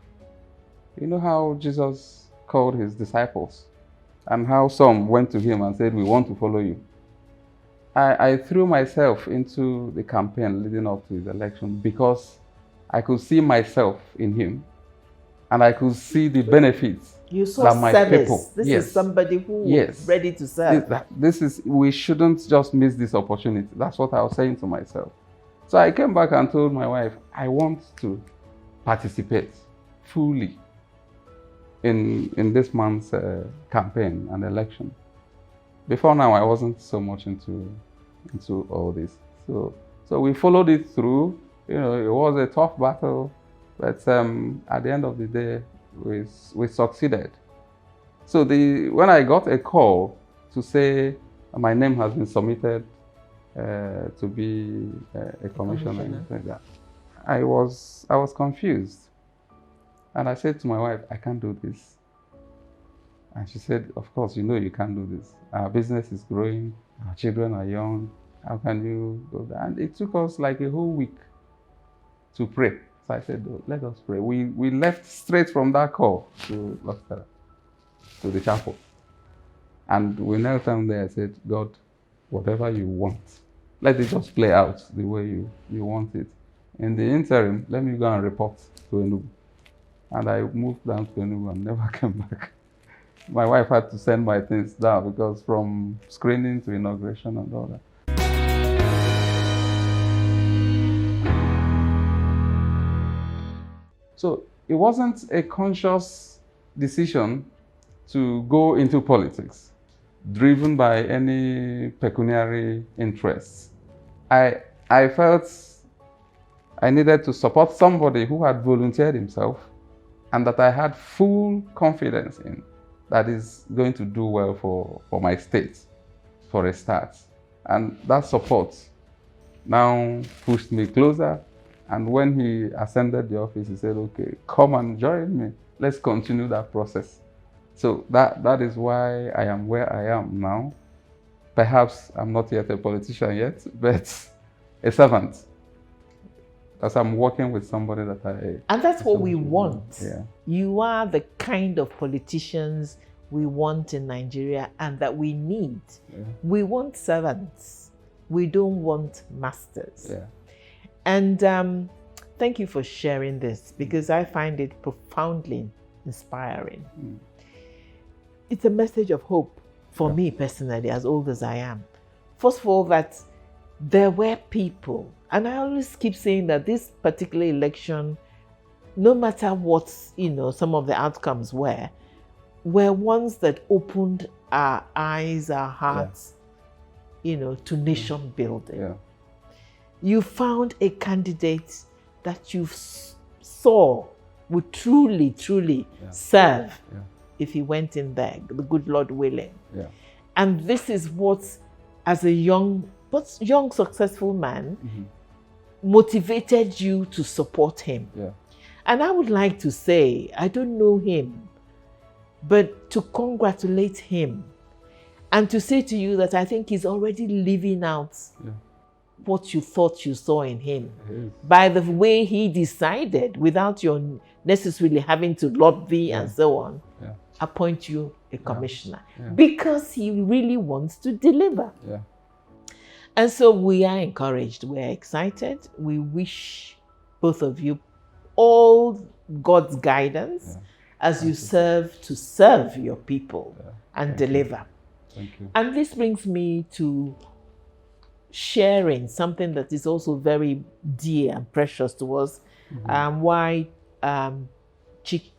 You know how Jesus called his disciples, and how some went to him and said, "We want to follow you." I threw myself into the campaign leading up to his election because I could see myself in him, and I could see the benefits. You saw that my service. people, This yes, is somebody who yes, is ready to serve. We shouldn't just miss this opportunity. That's what I was saying to myself. So I came back and told my wife, I want to participate fully in this month's campaign and election. Before now, I wasn't so much into all this. So we followed it through. You know, it was a tough battle, but at the end of the day, we succeeded. So when I got a call to say my name has been submitted to be a commissioner, like that, I was confused, and I said to my wife, I can't do this. And she said, of course, you know you can't do this. Our business is growing, our children are young. How can you go there? And it took us like a whole week to pray. So I said, oh, let us pray. We left straight from that call to Lostera, to the chapel. And we knelt down there and said, God, whatever you want, let it just play out the way you want it. In the interim, let me go and report to Enugu. And I moved down to Enugu and never came back. My wife had to send my things down because from screening to inauguration and all that. So it wasn't a conscious decision to go into politics, driven by any pecuniary interests. I felt I needed to support somebody who had volunteered himself and that I had full confidence in, that is going to do well for my state, for a start. And that support now pushed me closer. And when he ascended the office, he said, okay, come and join me. Let's continue that process. So that is why I am where I am now. Perhaps I'm not yet a politician yet, but a servant. Because I'm working with somebody that I... And that's what we want. Yeah. You are the kind of politicians we want in Nigeria and that we need. Yeah. We want servants. We don't want masters. Yeah. And thank you for sharing this, because I find it profoundly inspiring. Mm. It's a message of hope for me personally, as old as I am. First of all, that there were people, and I always keep saying that this particular election, no matter what, some of the outcomes were ones that opened our eyes, our hearts, to nation building. Yeah. You found a candidate that you saw would truly serve if he went in there, the good Lord willing. Yeah. And this is what, as a young successful man, motivated you to support him. Yeah. And I would like to say, I don't know him, but to congratulate him and to say to you that I think he's already living out what you thought you saw in him by the way he decided, without your necessarily having to lobby and so on, appoint you a commissioner because he really wants to deliver. Yeah. And so we are encouraged, we're excited. We wish both of you all God's guidance as you serve your people and deliver. Thank you. And this brings me to sharing something that is also very dear and precious to us, why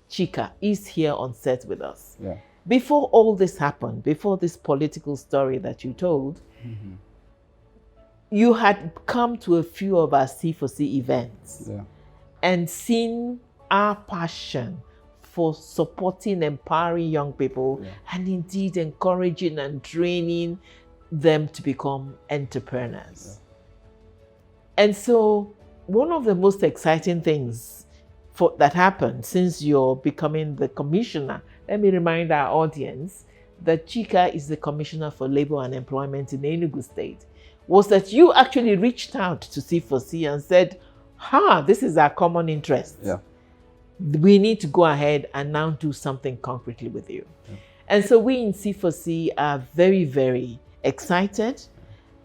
Chika is here on set with us. Yeah. Before all this happened, before this political story that you told, you had come to a few of our C4C events and seen our passion for supporting, empowering young people, and indeed encouraging and training them to become entrepreneurs. And so one of the most exciting things that happened since you're becoming the commissioner, let me remind our audience that Chika is the Commissioner for Labor and Employment in Enugu State. was that you actually reached out to C4C and said, this is our common interest. Yeah. We need to go ahead and now do something concretely with you. Yeah. And so we in C4C are very, very excited,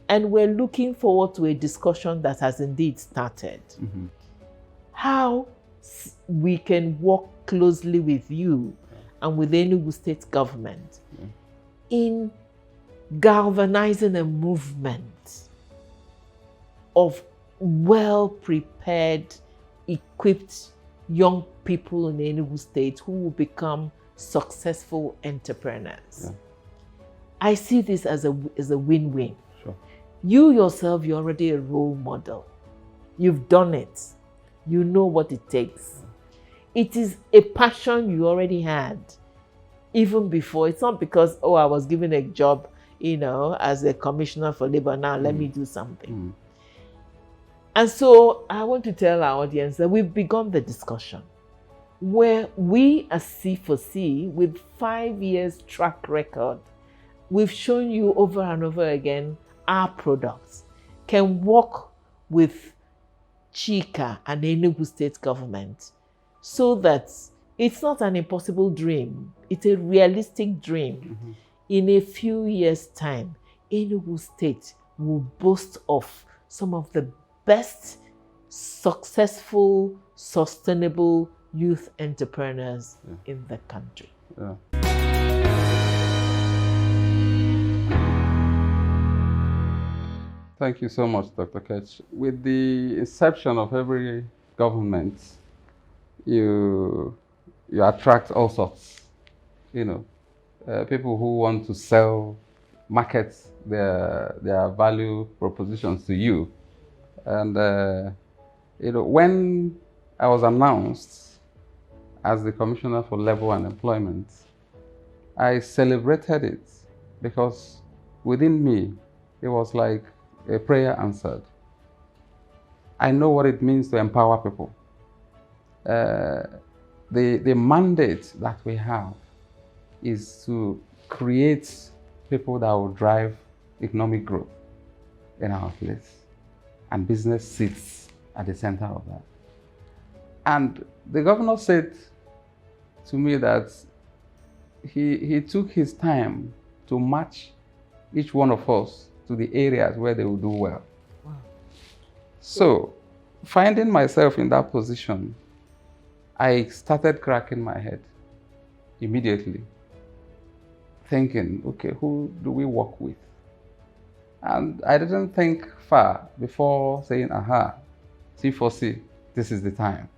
and we're looking forward to a discussion that has indeed started. Mm-hmm. How we can work closely with you and with the Enugu state government in galvanizing a movement of well-prepared, equipped young people in the Enugu state who will become successful entrepreneurs. Yeah. I see this as a win-win. Sure. You yourself, you're already a role model. You've done it. You know what it takes. It is a passion you already had even before. It's not because, I was given a job, as a commissioner for labor, now let me do something. And so I want to tell our audience that we've begun the discussion where we as C4C, with 5 years track record, we've shown you over and over again our products can work with Chika and the Enugu state government so that it's not an impossible dream, it's a realistic dream. Mm-hmm. In a few years' time, Enugu state will boast of some of the best, successful, sustainable youth entrepreneurs in the country. Yeah. Thank you so much, Dr. Ketch. With the inception of every government, you attract all sorts, people who want to sell, market their value propositions to you. And, when I was announced as the Commissioner for Labor and Employment, I celebrated it because within me, it was like a prayer answered. I know what it means to empower people. The mandate that we have is to create people that will drive economic growth in our place. And business sits at the center of that. And the governor said to me that he took his time to match each one of us to the areas where they will do well. Wow. So, finding myself in that position, I started cracking my head immediately, thinking, okay, who do we work with? And I didn't think far before saying, C4C, this is the time.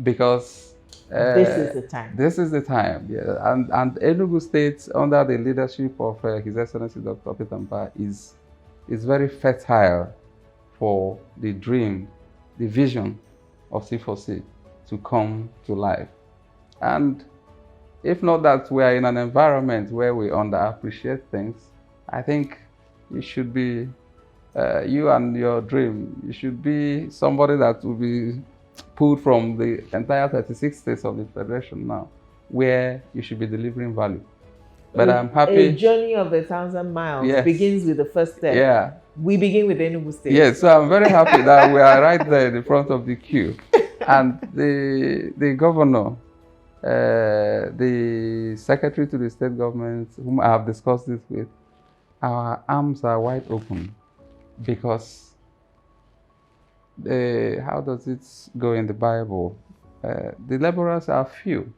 Because this is the time. This is the time, yeah. And Enugu State, under the leadership of His Excellency Dr. Peter Mba, is very fertile for the dream, the vision of C4C to come to life. And if not that we are in an environment where we underappreciate things, I think you should be, you and your dream, you should be somebody that will be pulled from the entire 36 states of the Federation now, where you should be delivering value. But I'm happy. A journey of 1,000 miles begins with the first step. Yeah. We begin with Enugu State. Yes, so I'm very happy that we are right there in the front of the queue. And the governor, the secretary to the state government, whom I have discussed this with, our arms are wide open because how does it go in the Bible? The laborers are few,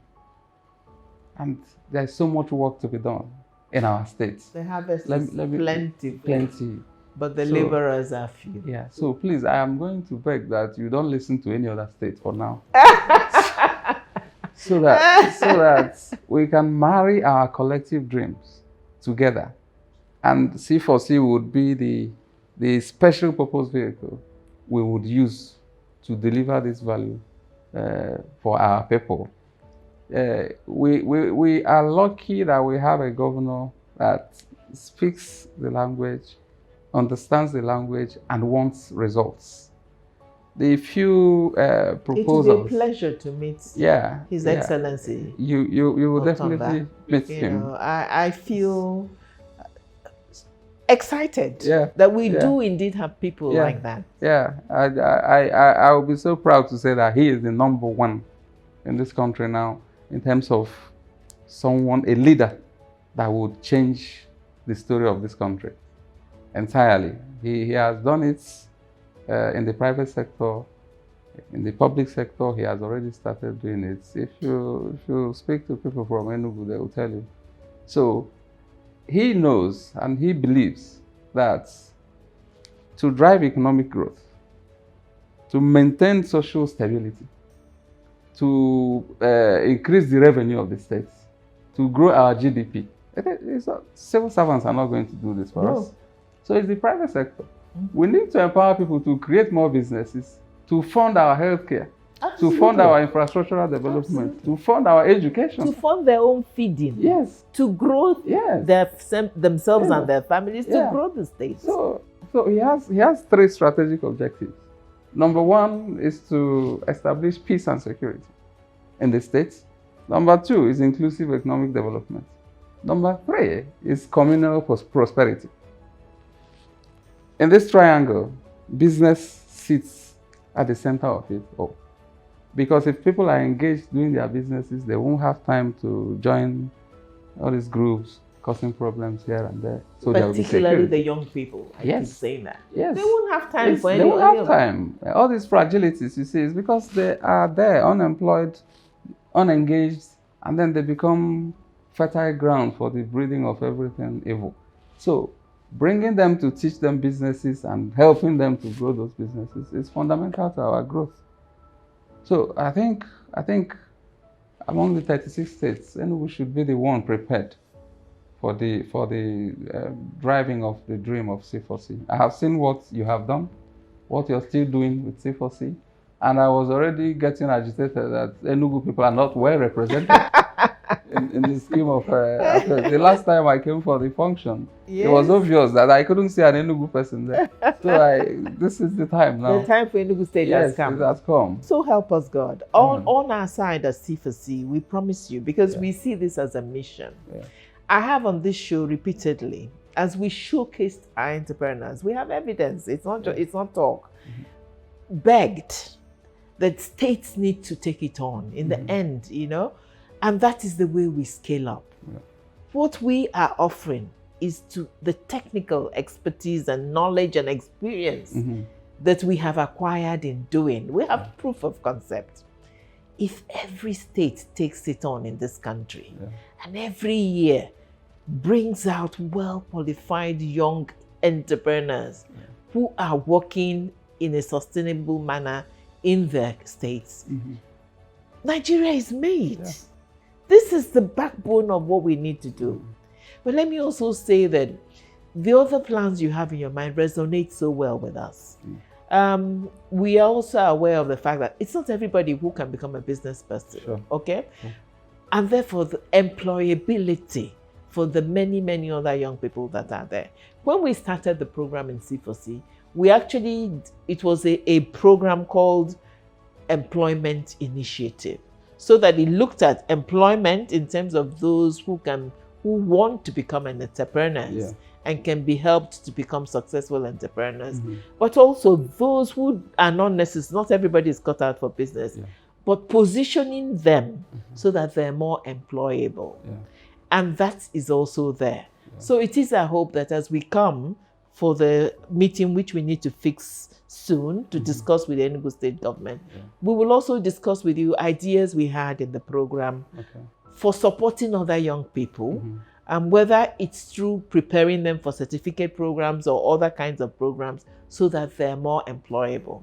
and there's so much work to be done in our states. The harvest is plenty, but the laborers are few. Yeah, so please, I am going to beg that you don't listen to any other state for now. so that we can marry our collective dreams together. And C4C would be the special purpose vehicle we would use to deliver this value for our people. We are lucky that we have a governor that speaks the language, understands the language, and wants results. The few proposals. It will be a pleasure to meet His Excellency. You will definitely meet him. I feel excited that we do indeed have people like that. Yeah, I will be so proud to say that he is the number one in this country now in terms of someone, a leader that would change the story of this country entirely. He has done it in the private sector, in the public sector. He has already started doing it. If you speak to people from Enugu, they will tell you. So he knows and he believes that to drive economic growth, to maintain social stability, to increase the revenue of the states, to grow our GDP. Civil servants are not going to do this for us. So it's the private sector. We need to empower people to create more businesses, to fund our healthcare, to fund our infrastructural development, to fund our education. To fund their own feeding. Yes. To grow themselves and their families, to grow the state. So he has three strategic objectives. Number one is to establish peace and security in the states. Number two is inclusive economic development. Number three is communal prosperity. In this triangle, business sits at the center of it all. Because if people are engaged doing their businesses, they won't have time to join all these groups causing problems here and there. So particularly the young people. I keep saying that. Yes. They won't have time for anyone. They won't have time. All these fragilities, you see, is because they are there, unemployed, unengaged, and then they become fertile ground for the breeding of everything evil. So bringing them to teach them businesses and helping them to grow those businesses is fundamental to our growth. So I think among the 36 states, Enugu should be the one prepared for the driving of the dream of C4C. I have seen what you have done, what you're still doing with C4C, and I was already getting agitated that Enugu people are not well represented in the scheme of affairs. The last time I came for the function, it was obvious that I couldn't see an Enugu person there. So this is the time now. The time for Enugu State has come. It has come. So help us God. On our side as C4C, we promise you, because we see this as a mission. I have on this show repeatedly, as we showcased our entrepreneurs, we have evidence. It's not talk. Begged that states need to take it on in the end, and that is the way we scale up. What we are offering is to the technical expertise and knowledge and experience that we have acquired in doing. We have proof of concept. If every state takes it on in this country and every year brings out well-qualified young entrepreneurs who are working in a sustainable manner in their states, Nigeria is made. This is the backbone of what we need to do. But let me also say that the other plans you have in your mind resonate so well with us. We are also aware of the fact that it's not everybody who can become a business person, okay? And therefore, the employability for the many, many other young people that are there. When we started the program in C4C, it was a program called Employment Initiative, so that it looked at employment in terms of those who want to become an entrepreneurs and can be helped to become successful entrepreneurs, but also those who are not everybody is cut out for business, but positioning them so that they're more employable. And that is also there. So it is our hope that as we come for the meeting, which we need to fix soon to discuss with the Enugu State government, we will also discuss with you ideas we had in the program for supporting other young people, and whether it's through preparing them for certificate programs or other kinds of programs so that they're more employable.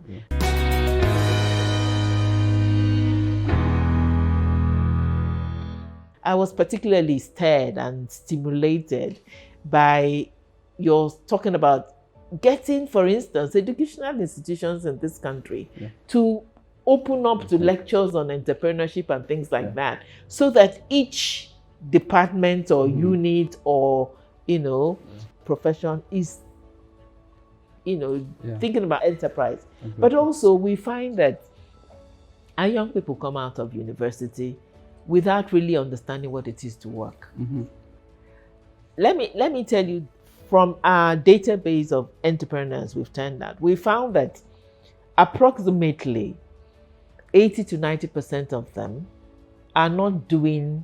I was particularly stirred and stimulated by your talking about getting, for instance, educational institutions in this country to open up to lectures on entrepreneurship and things like that, so that each department or unit or, profession is, thinking about enterprise. But also we find that our young people come out of university without really understanding what it is to work. Let me tell you from our database of entrepreneurs we've turned out, we found that approximately 80 to 90% of them are not doing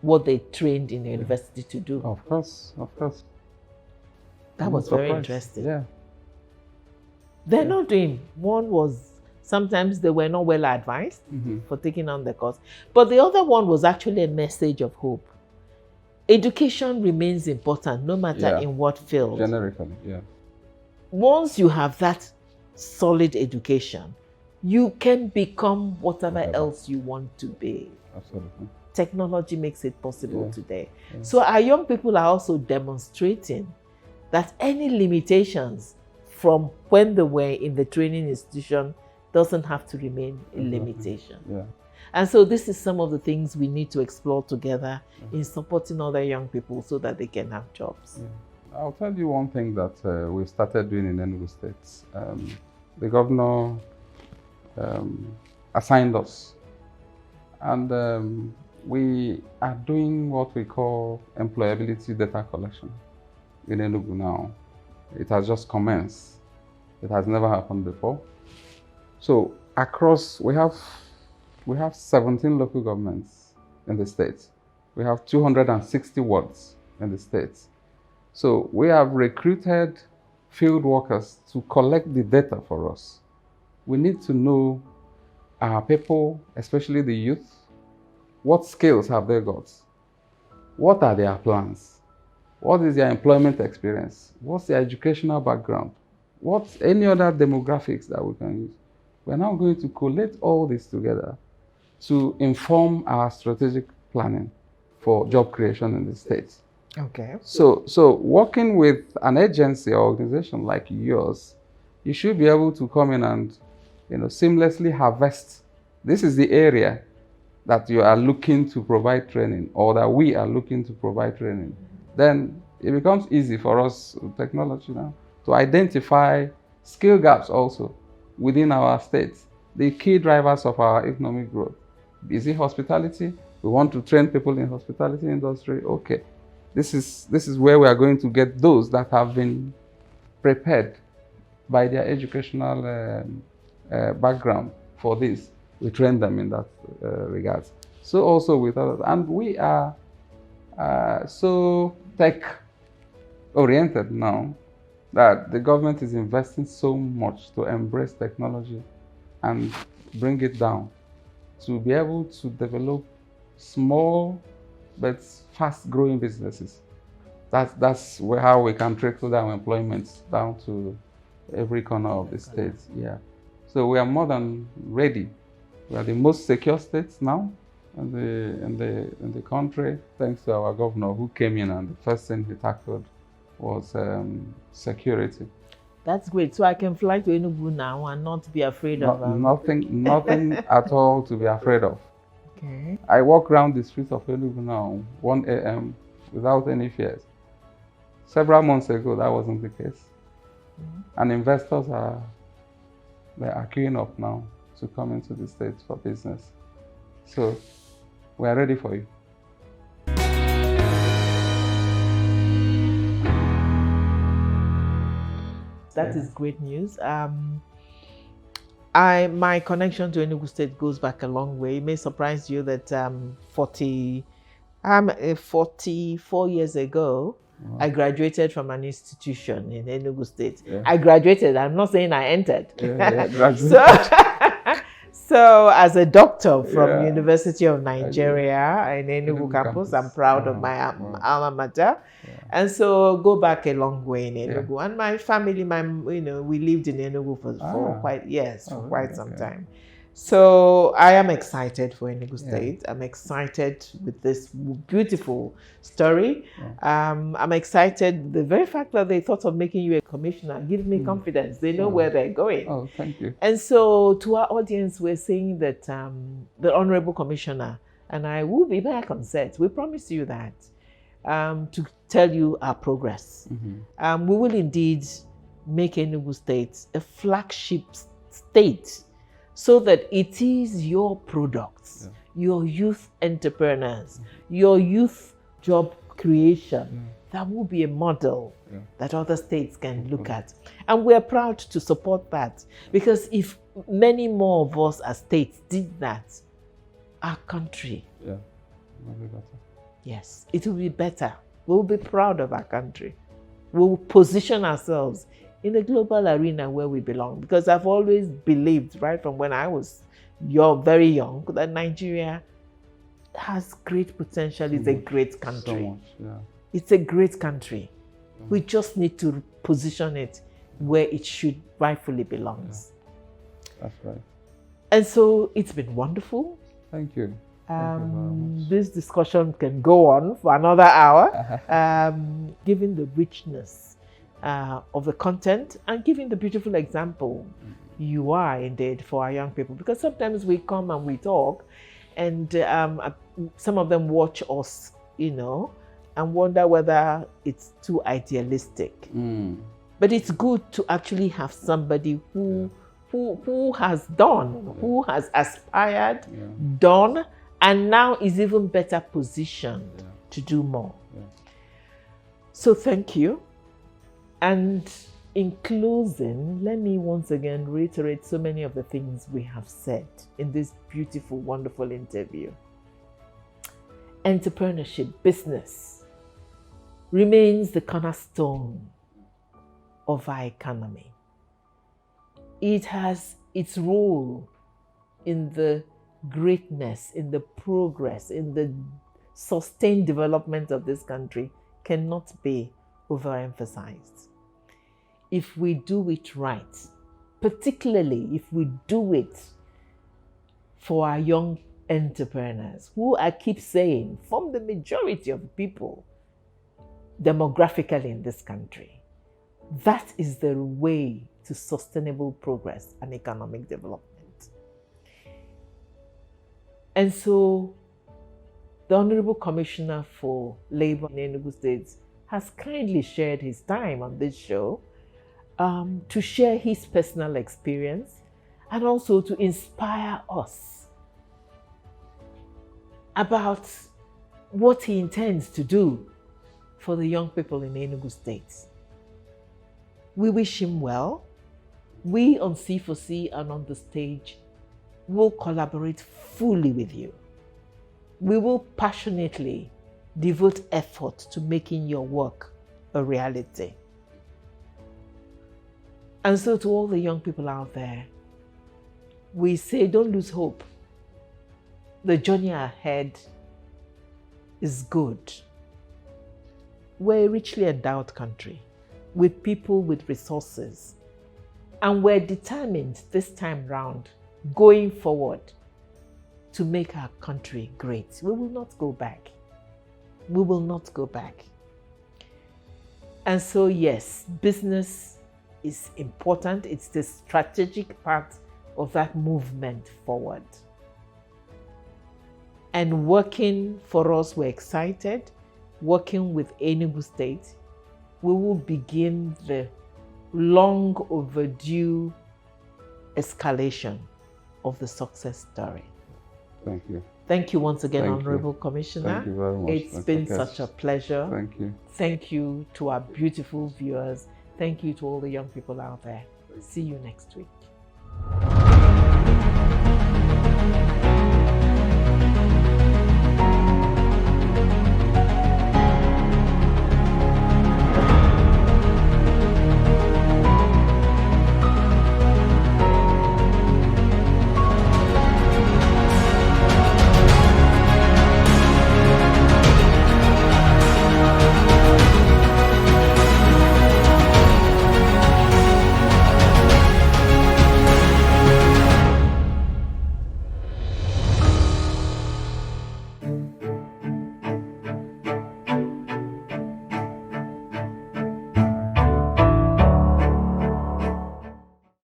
what they trained in the university to do. Of course, of course. That was very interesting. Yeah. They're not doing. One was, sometimes they were not well advised for taking on the course. But the other one was actually a message of hope. Education remains important no matter in what field. Generically, yeah. Once you have that solid education, you can become whatever else you want to be. Absolutely. Technology makes it possible today. Yeah. So our young people are also demonstrating that any limitations from when they were in the training institution doesn't have to remain a limitation. Yeah. And so this is some of the things we need to explore together in supporting other young people so that they can have jobs. Yeah. I'll tell you one thing that we've started doing in Enugu State. The governor assigned us, and we are doing what we call employability data collection in Enugu now. It has just commenced. It has never happened before. So across, we have 17 local governments in the state. We have 260 wards in the state. So we have recruited field workers to collect the data for us. We need to know our people, especially the youth, what skills have they got? What are their plans? What is their employment experience? What's their educational background? What's any other demographics that we can use? We're now going to collate all this together to inform our strategic planning for job creation in the state. Okay. So working with an agency or organization like yours, you should be able to come in and seamlessly harvest. This is the area that you are looking to provide training, or that we are looking to provide training. Then it becomes easy for us with technology now to identify skill gaps also within our states, the key drivers of our economic growth. Is it hospitality? We want to train people in hospitality industry. Okay, this is where we are going to get those that have been prepared by their educational background for this. We train them in that regard. So also with others, and we are so tech oriented now that the government is investing so much to embrace technology and bring it down to be able to develop small but fast growing businesses. That's how we can trickle down employment down to every corner of the state. Yeah. So we are more than ready. We are the most secure state now in the country, thanks to our governor who came in, and the first thing he tackled was security. That's great. So I can fly to Enugu now and not be afraid of nothing at all to be afraid of. Okay. I walk around the streets of Enugu now, 1 a.m. without any fears. Several months ago, that wasn't the case. And investors are queuing up now to come into the state for business. So we are ready for you. That is great news. My connection to Enugu State goes back a long way. It may surprise you that 44 years ago, wow, I graduated from an institution in Enugu State. Yeah. I graduated. I'm not saying I entered. So as a doctor from University of Nigeria in Enugu campus, I'm proud of my alma mater. Yeah. And so go back a long way in Enugu. Yeah. And my family, we lived in Enugu for quite some time. So I am excited for Enugu State. I'm excited with this beautiful story. Yeah. I'm excited. The very fact that they thought of making you a commissioner gives me confidence. They know where they're going. Oh, thank you. And so to our audience, we're saying that the Honorable Commissioner and I will be back on set. We promise you that to tell you our progress. Mm-hmm. We will indeed make Enugu State a flagship state, so that it is your products, your youth entrepreneurs, your youth job creation that will be a model Yeah. that other states can look at. And we're proud to support that, because if many more of us as states did that, our country, Yeah. Will be better. yes, it will be better. We'll be proud of our country. We'll position ourselves in the global arena where we belong, because I've always believed, right from when I was very young, that Nigeria has great potential. It's a great country. So much, yeah. It's a great country. We just need to position it where it should rightfully belongs. Yeah. That's right. And so it's been wonderful. Thank you. Thank you very much. This discussion can go on for another hour, given the richness of the content and giving the beautiful example you are indeed for our young people. Because sometimes we come and we talk, and some of them watch us, and wonder whether it's too idealistic. But it's good to actually have somebody who has done, who has aspired, done, and now is even better positioned to do more. So thank you. And in closing, let me once again reiterate so many of the things we have said in this beautiful, wonderful interview. Entrepreneurship, business, remains the cornerstone of our economy. It has its role in the greatness, in the progress, in the sustained development of this country cannot be overemphasized. If we do it right, particularly if we do it for our young entrepreneurs, who I keep saying form the majority of people demographically in this country, that is the way to sustainable progress and economic development. And so the Honorable Commissioner for Labor in Enugu State has kindly shared his time on this show to share his personal experience and also to inspire us about what he intends to do for the young people in Enugu State. We wish him well. We on C4C and on the stage will collaborate fully with you. We will passionately devote effort to making your work a reality. And so to all the young people out there, we say don't lose hope. The journey ahead is good. We're a richly endowed country with people with resources. And we're determined this time round, going forward, to make our country great. We will not go back. We will not go back. And so yes, business is important. It's the strategic part of that movement forward. And working for us, we're excited. Working with Enugu State, we will begin the long overdue escalation of the success story. Thank you. Thank you once again, Thank Honorable you. Commissioner. Thank you very much. It's been such a pleasure. Thank you. Thank you to our beautiful viewers. Thank you to all the young people out there. See you next week.